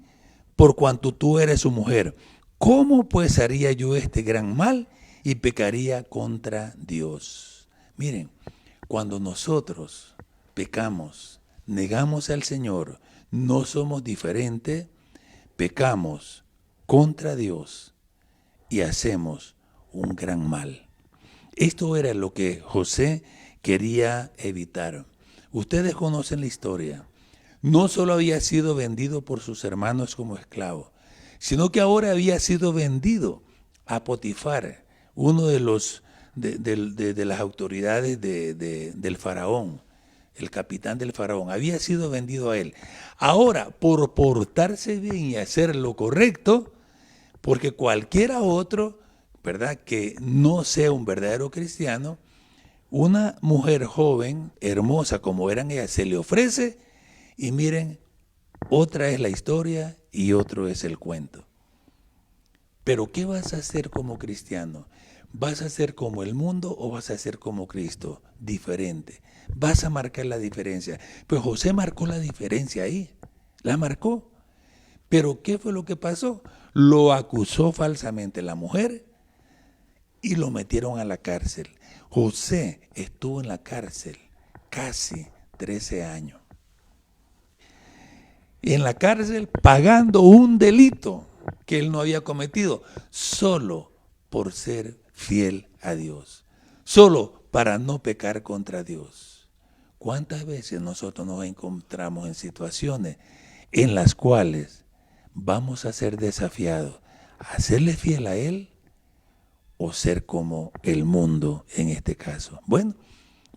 por cuanto tú eres su mujer. ¿Cómo pues haría yo este gran mal y pecaría contra Dios? Miren, cuando nosotros pecamos, negamos al Señor, no somos diferentes, pecamos contra Dios y hacemos un gran mal. Esto era lo que José quería evitar. Ustedes conocen la historia. No solo había sido vendido por sus hermanos como esclavo, sino que ahora había sido vendido a Potifar, uno de las autoridades del faraón. El capitán del faraón había sido vendido a él. Ahora, por portarse bien y hacer lo correcto, porque cualquiera otro, ¿verdad?, que no sea un verdadero cristiano, una mujer joven, hermosa como eran ellas, se le ofrece y miren, otra es la historia y otro es el cuento. Pero ¿qué vas a hacer como cristiano? ¿Vas a ser como el mundo o vas a ser como Cristo? Diferente. Vas a marcar la diferencia. Pues José marcó la diferencia ahí. La marcó. Pero ¿qué fue lo que pasó? Lo acusó falsamente la mujer y lo metieron a la cárcel. José estuvo en la cárcel casi 13 años. En la cárcel pagando un delito que él no había cometido, solo por ser fiel a Dios, solo para no pecar contra Dios. ¿Cuántas veces nosotros nos encontramos en situaciones en las cuales vamos a ser desafiados a serle fiel a Él o ser como el mundo en este caso? Bueno,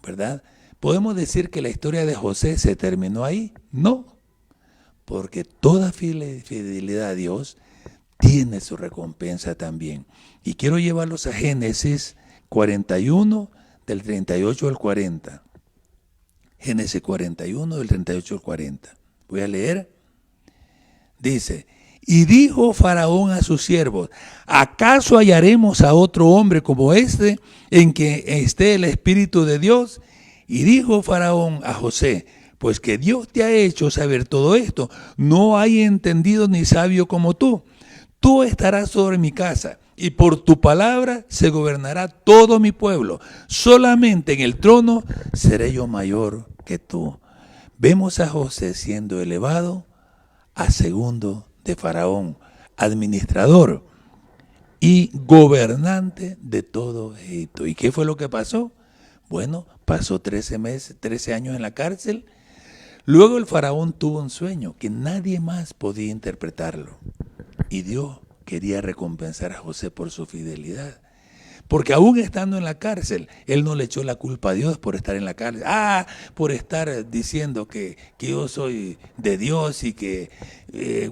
¿verdad? ¿Podemos decir que la historia de José se terminó ahí? No, porque toda fidelidad a Dios tiene su recompensa también. Y quiero llevarlos a Génesis 41, del 38 al 40. Génesis 41, del 38 al 40. Voy a leer. Dice, Y dijo Faraón a sus siervos: ¿acaso hallaremos a otro hombre como este en que esté el Espíritu de Dios? Y dijo Faraón a José: pues que Dios te ha hecho saber todo esto, no hay entendido ni sabio como tú. Tú estarás sobre mi casa, y por tu palabra se gobernará todo mi pueblo. Solamente en el trono seré yo mayor que tú. Vemos a José siendo elevado a segundo de Faraón, administrador y gobernante de todo Egipto. ¿Y qué fue lo que pasó? Bueno, pasó 13 años en la cárcel. Luego el faraón tuvo un sueño que nadie más podía interpretarlo. Y Dios quería recompensar a José por su fidelidad. Porque aún estando en la cárcel, él no le echó la culpa a Dios por estar en la cárcel. Por estar diciendo que yo soy de Dios y que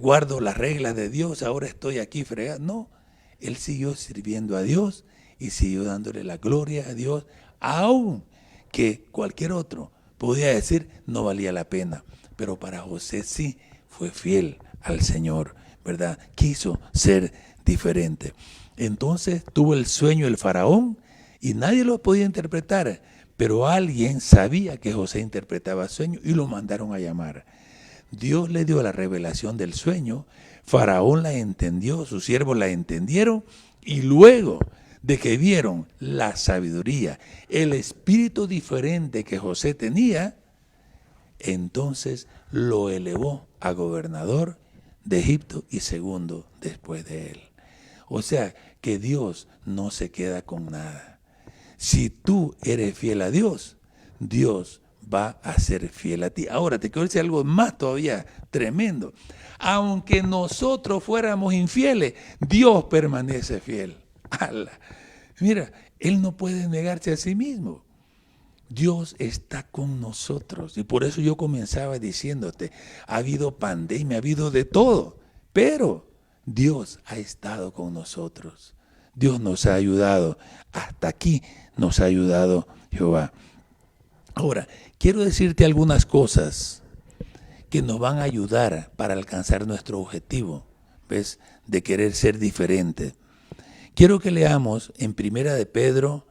guardo las reglas de Dios, ahora estoy aquí fregado. No, él siguió sirviendo a Dios y siguió dándole la gloria a Dios, aún que cualquier otro podía decir no valía la pena. Pero para José sí fue fiel al Señor, ¿verdad? Quiso ser diferente. Entonces tuvo el sueño el faraón y nadie lo podía interpretar, pero alguien sabía que José interpretaba sueños y lo mandaron a llamar. Dios le dio la revelación del sueño, Faraón la entendió, sus siervos la entendieron y luego de que vieron la sabiduría, el espíritu diferente que José tenía, entonces lo elevó a gobernador de Egipto y segundo después de él. O sea, que Dios no se queda con nada. Si tú eres fiel a Dios, Dios va a ser fiel a ti. Ahora, te quiero decir algo más todavía tremendo. Aunque nosotros fuéramos infieles, Dios permanece fiel. ¡Hala! Mira, Él no puede negarse a sí mismo. Dios está con nosotros. Y por eso yo comenzaba diciéndote, ha habido pandemia, ha habido de todo, pero Dios ha estado con nosotros. Dios nos ha ayudado. Hasta aquí nos ha ayudado Jehová. Ahora, quiero decirte algunas cosas que nos van a ayudar para alcanzar nuestro objetivo, ¿ves? De querer ser diferente. Quiero que leamos en Primera de Pedro,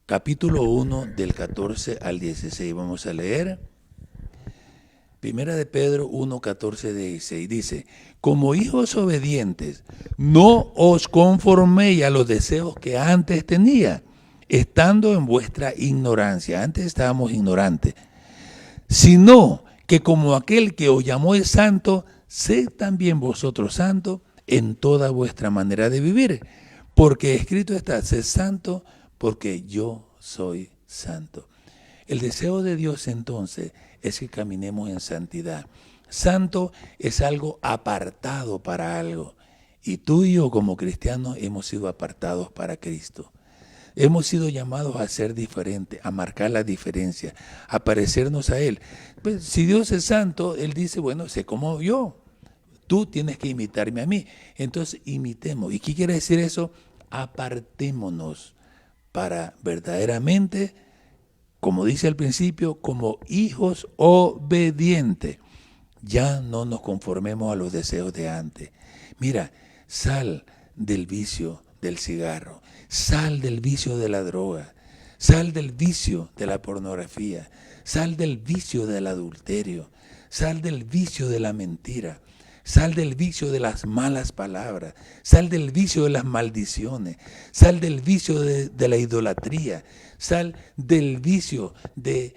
capítulo 1, del 14 al 16. Vamos a leer. Primera de Pedro 1, 14, 16. Dice: como hijos obedientes, no os conforméis a los deseos que antes tenía, estando en vuestra ignorancia. Antes estábamos ignorantes. Sino que como aquel que os llamó es santo, sed también vosotros santos en toda vuestra manera de vivir. Porque escrito está: sed santo porque yo soy santo. El deseo de Dios entonces es que caminemos en santidad. Santo es algo apartado para algo. Y tú y yo como cristianos hemos sido apartados para Cristo. Hemos sido llamados a ser diferentes, a marcar la diferencia, a parecernos a Él. Pues, si Dios es santo, Él dice, bueno, sé como yo. Tú tienes que imitarme a mí. Entonces imitemos. ¿Y qué quiere decir eso? Apartémonos para verdaderamente, como dice al principio, como hijos obedientes. Ya no nos conformemos a los deseos de antes. Mira, sal del vicio del cigarro, sal del vicio de la droga, sal del vicio de la pornografía, sal del vicio del adulterio, sal del vicio de la mentira, sal del vicio de las malas palabras, sal del vicio de las maldiciones, sal del vicio de la idolatría, sal del vicio del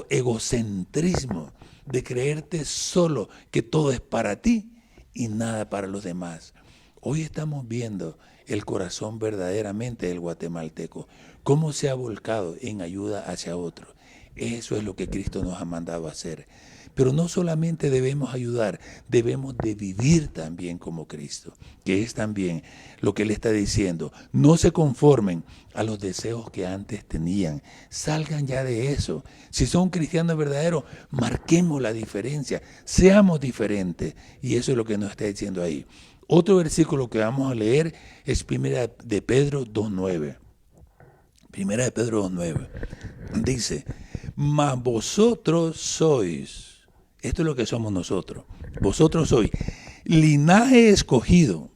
egocentrismo, de creerte solo que todo es para ti y nada para los demás. Hoy estamos viendo el corazón verdaderamente del guatemalteco, cómo se ha volcado en ayuda hacia otros. Eso es lo que Cristo nos ha mandado a hacer. Pero no solamente debemos ayudar, debemos de vivir también como Cristo, que es también lo que Él está diciendo. No se conformen a los deseos que antes tenían. Salgan ya de eso. Si son cristianos verdaderos, marquemos la diferencia. Seamos diferentes. Y eso es lo que nos está diciendo ahí. Otro versículo que vamos a leer es Primera de Pedro 2.9. Primera de Pedro 2.9. Dice, mas vosotros sois... Esto es lo que somos nosotros. Vosotros sois linaje escogido,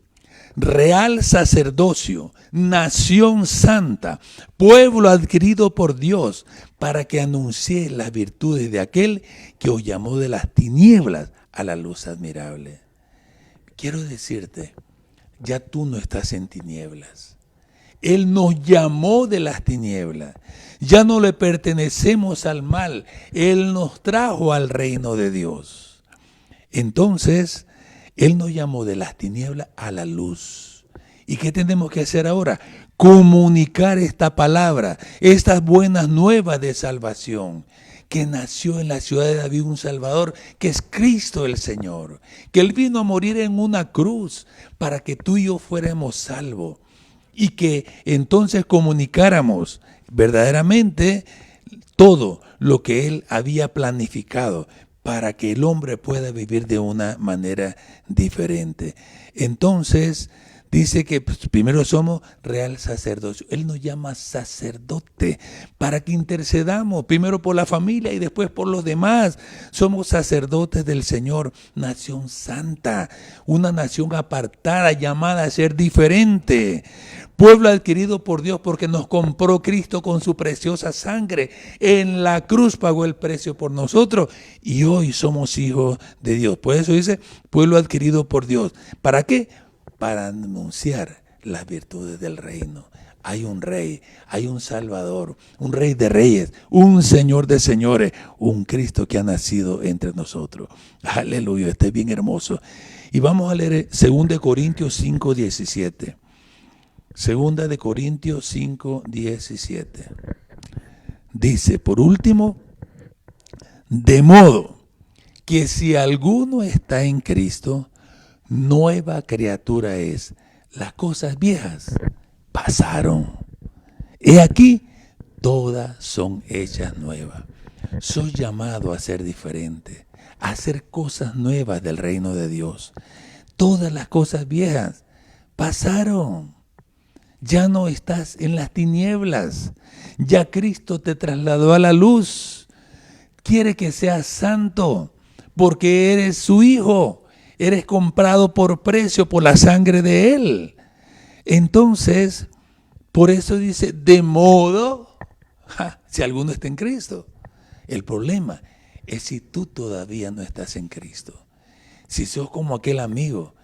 real sacerdocio, nación santa, pueblo adquirido por Dios, para que anunciéis las virtudes de aquel que os llamó de las tinieblas a la luz admirable. Quiero decirte, ya tú no estás en tinieblas. Él nos llamó de las tinieblas. Ya no le pertenecemos al mal. Él nos trajo al reino de Dios. Entonces, Él nos llamó de las tinieblas a la luz. ¿Y qué tenemos que hacer ahora? Comunicar esta palabra, estas buenas nuevas de salvación, que nació en la ciudad de David un Salvador, que es Cristo el Señor, que Él vino a morir en una cruz para que tú y yo fuéramos salvos y que entonces comunicáramos verdaderamente todo lo que Él había planificado para que el hombre pueda vivir de una manera diferente. Entonces, dice que primero somos real sacerdocio. Él nos llama sacerdote para que intercedamos primero por la familia y después por los demás. Somos sacerdotes del Señor, nación santa, una nación apartada, llamada a ser diferente. Pueblo adquirido por Dios porque nos compró Cristo con su preciosa sangre. En la cruz pagó el precio por nosotros y hoy somos hijos de Dios. Por eso dice pueblo adquirido por Dios. ¿Para qué? Para anunciar las virtudes del reino. Hay un rey, hay un salvador, un rey de reyes, un señor de señores, un Cristo que ha nacido entre nosotros. Aleluya, este es bien hermoso. Y vamos a leer 2 Corintios 5, 17. 2 Corintios 5, 17. Dice, por último, de modo que si alguno está en Cristo, nueva criatura es. Las cosas viejas pasaron. He aquí, todas son hechas nuevas. Soy llamado a ser diferente, a hacer cosas nuevas del reino de Dios. Todas las cosas viejas pasaron. Ya no estás en las tinieblas. Ya Cristo te trasladó a la luz. Quiere que seas santo porque eres su hijo. Eres comprado por precio, por la sangre de Él. Entonces, por eso dice, de modo, si alguno está en Cristo. El problema es si tú todavía no estás en Cristo. Si sos como aquel amigo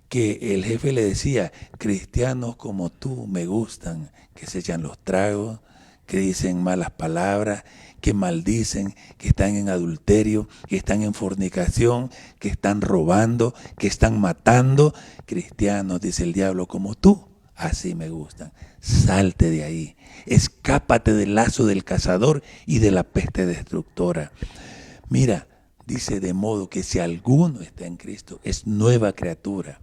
que el jefe le decía, cristianos como tú me gustan, que se echan los tragos, que dicen malas palabras, que maldicen, que están en adulterio, que están en fornicación, que están robando, que están matando. Cristianos, dice el diablo, como tú, así me gustan. Salte de ahí, escápate del lazo del cazador y de la peste destructora. Mira, dice, de modo que si alguno está en Cristo, es nueva criatura.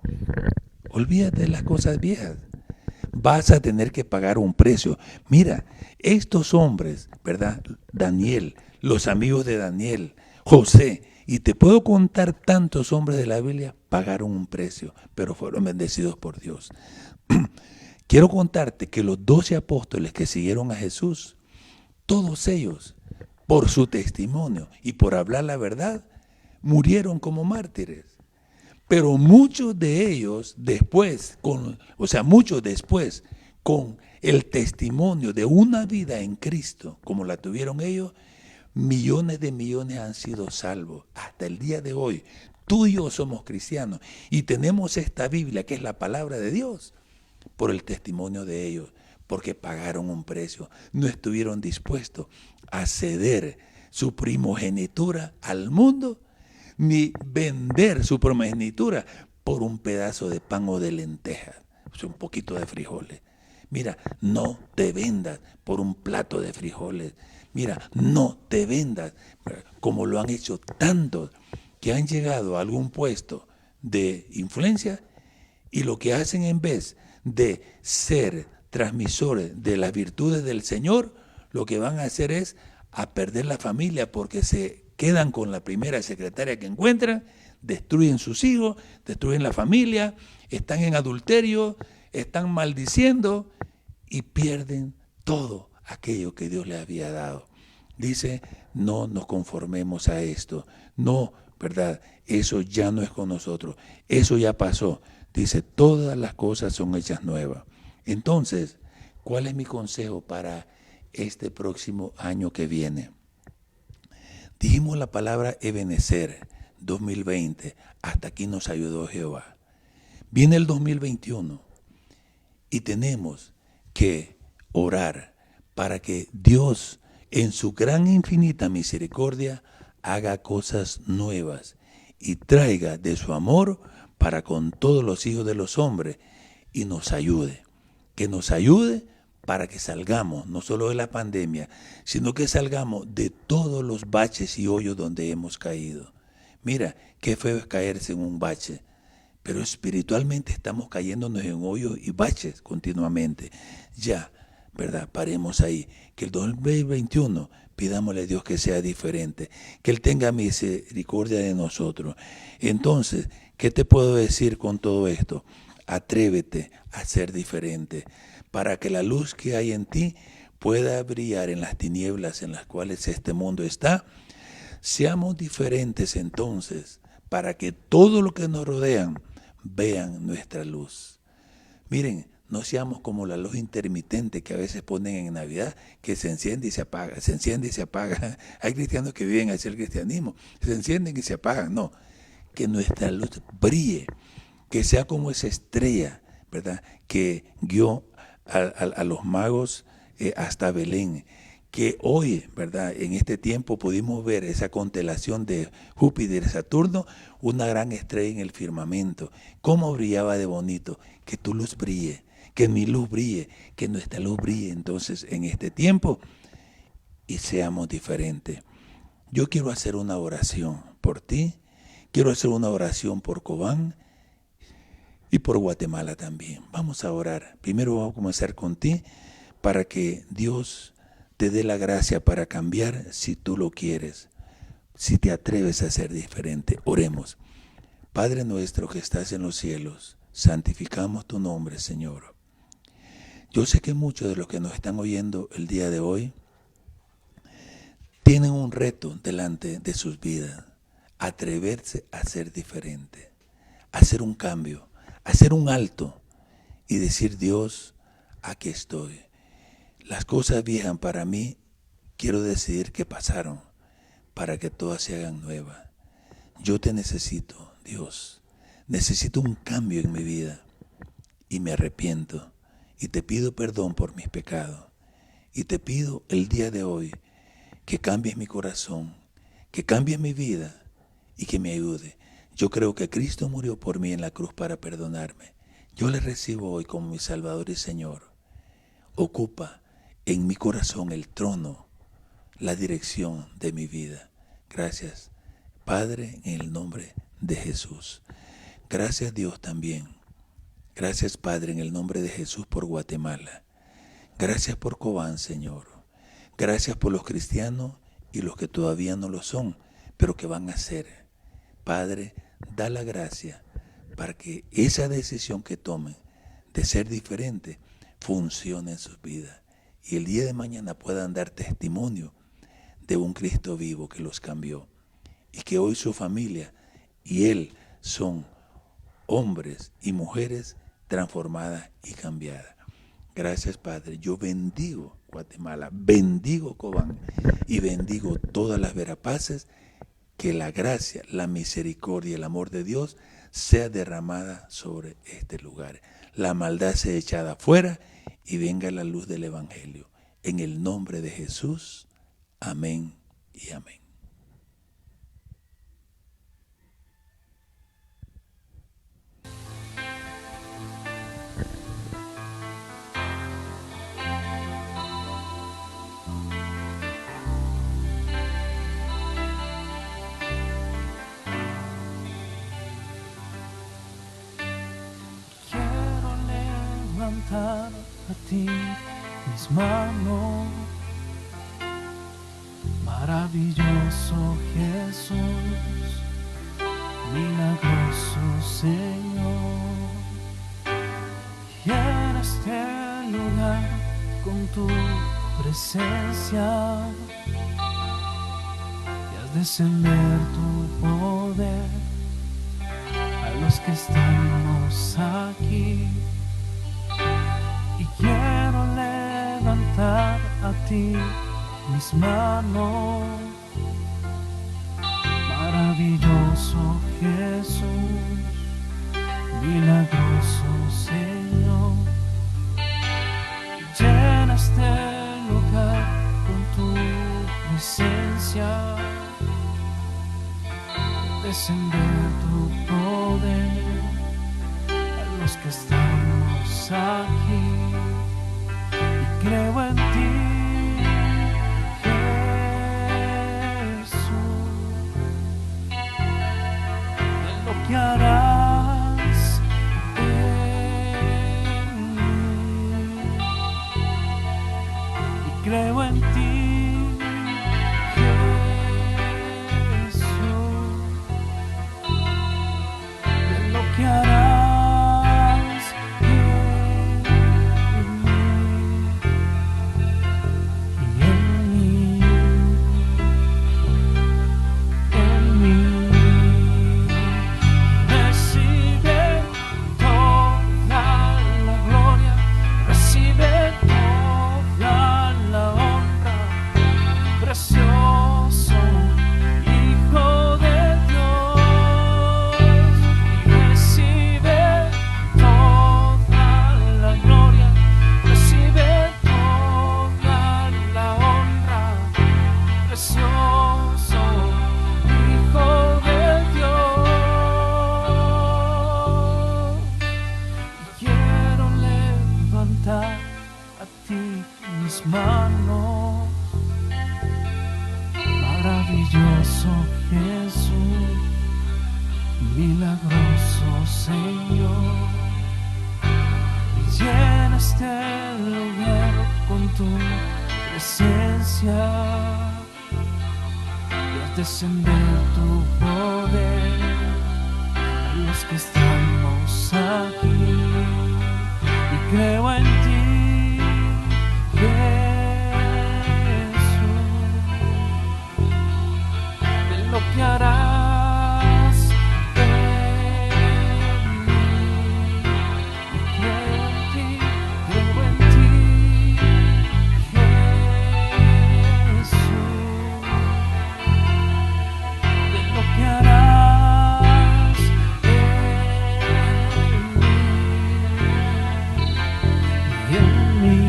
Olvídate de las cosas viejas. Vas a tener que pagar un precio. Mira, estos hombres, ¿verdad? Daniel, los amigos de Daniel, José, y te puedo contar tantos hombres de la Biblia, pagaron un precio, pero fueron bendecidos por Dios. Quiero contarte que los 12 apóstoles que siguieron a Jesús, todos ellos, por su testimonio y por hablar la verdad, murieron como mártires. Pero muchos de ellos después, con el testimonio de una vida en Cristo, como la tuvieron ellos, millones de millones han sido salvos. Hasta el día de hoy, tú y yo somos cristianos y tenemos esta Biblia que es la palabra de Dios por el testimonio de ellos, porque pagaron un precio, no estuvieron dispuestos a ceder su primogenitura al mundo, ni vender su primogenitura por un pedazo de pan o de lentejas, un poquito de frijoles. Mira, no te vendas por un plato de frijoles. Mira, no te vendas como lo han hecho tantos que han llegado a algún puesto de influencia y lo que hacen en vez de ser transmisores de las virtudes del Señor, lo que van a hacer es a perder la familia porque se quedan con la primera secretaria que encuentran, destruyen sus hijos, destruyen la familia, están en adulterio, están maldiciendo y pierden todo aquello que Dios les había dado. Dice, no nos conformemos a esto, no ¿verdad? Eso ya no es con nosotros, eso ya pasó. Dice, todas las cosas son hechas nuevas. Entonces, ¿cuál es mi consejo para este próximo año que viene? Dijimos la palabra Ebenecer 2020, hasta aquí nos ayudó Jehová. Viene el 2021 y tenemos que orar para que Dios, en su gran e infinita misericordia, haga cosas nuevas y traiga de su amor para con todos los hijos de los hombres y nos ayude. Que nos ayude para que salgamos, no solo de la pandemia, sino que salgamos de todos los baches y hoyos donde hemos caído. Mira, qué feo es caerse en un bache, pero espiritualmente estamos cayéndonos en hoyos y baches continuamente. Ya, ¿verdad? Paremos ahí. Que el 2021 pidámosle a Dios que sea diferente, que Él tenga misericordia de nosotros. Entonces, ¿qué te puedo decir con todo esto? Atrévete a ser diferente, para que la luz que hay en ti pueda brillar en las tinieblas en las cuales este mundo está. Seamos diferentes entonces, para que todo lo que nos rodean vean nuestra luz. Miren, no seamos como la luz intermitente que a veces ponen en Navidad, que se enciende y se apaga, se enciende y se apaga. Hay cristianos que viven hacia el cristianismo, se encienden y se apagan. No, que nuestra luz brille, que sea como esa estrella, ¿verdad?, que guió a los magos hasta Belén. Que hoy, ¿verdad?, en este tiempo pudimos ver esa constelación de Júpiter y Saturno, una gran estrella en el firmamento. ¿Cómo brillaba de bonito? Que tu luz brille, que mi luz brille, que nuestra luz brille entonces en este tiempo y seamos diferentes. Yo quiero hacer una oración por ti, quiero hacer una oración por Cobán y por Guatemala también. Vamos a orar. Primero vamos a comenzar con ti para que Dios te dé la gracia para cambiar si tú lo quieres, si te atreves a ser diferente. Oremos. Padre nuestro que estás en los cielos, santificamos tu nombre, Señor. Yo sé que muchos de los que nos están oyendo el día de hoy tienen un reto delante de sus vidas, atreverse a ser diferente, a hacer un cambio, a hacer un alto y decir, Dios, aquí estoy. Las cosas viejas para mí, quiero decidir que pasaron, para que todas se hagan nuevas. Yo te necesito, Dios. Necesito un cambio en mi vida y me arrepiento y te pido perdón por mis pecados. Y te pido el día de hoy que cambies mi corazón, que cambies mi vida y que me ayude. Yo creo que Cristo murió por mí en la cruz para perdonarme. Yo le recibo hoy como mi Salvador y Señor. Ocupa en mi corazón el trono, la dirección de mi vida. Gracias, Padre, en el nombre de Jesús. Gracias, Dios, también. Gracias, Padre, en el nombre de Jesús por Guatemala. Gracias por Cobán, Señor. Gracias por los cristianos y los que todavía no lo son, pero que van a ser. Padre, da la gracia para que esa decisión que tomen de ser diferente funcione en sus vidas. Y el día de mañana puedan dar testimonio de un Cristo vivo que los cambió. Y que hoy su familia y Él son hombres y mujeres transformadas y cambiadas. Gracias, Padre. Yo bendigo Guatemala, bendigo Cobán y bendigo todas las Verapaces. Que la gracia, la misericordia y el amor de Dios sea derramada sobre este lugar. La maldad sea echada fuera y venga la luz del Evangelio. En el nombre de Jesús. Amén y amén. Quiero levantar a ti mis manos, maravilloso Jesús, milagroso Señor. Llena este lugar con tu presencia y haz descender tu poder. poder a los que estamos aquí, y quiero levantar a ti mis manos. Maravilloso Jesús, milagroso Señor, llenaste el lugar con tu presencia, descender tu poder a los que estamos aquí, y creo en ti, que harás en mí, y creo en ti, Jesús, de lo que harás en mí y en mí, en mí. A ti mis manos, maravilloso Jesús, milagroso Señor, y llenaste el lugar con tu presencia, y al descender tu poder a los que estamos aquí, y creo en ti, lo que harás en mí, y creo en ti, Jesús, de lo que harás en mí.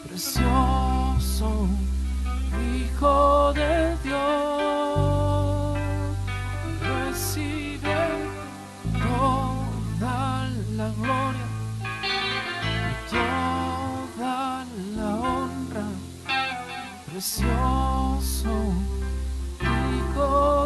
Precioso Hijo de Dios, recibe toda la gloria y toda la honra. Precioso Hijo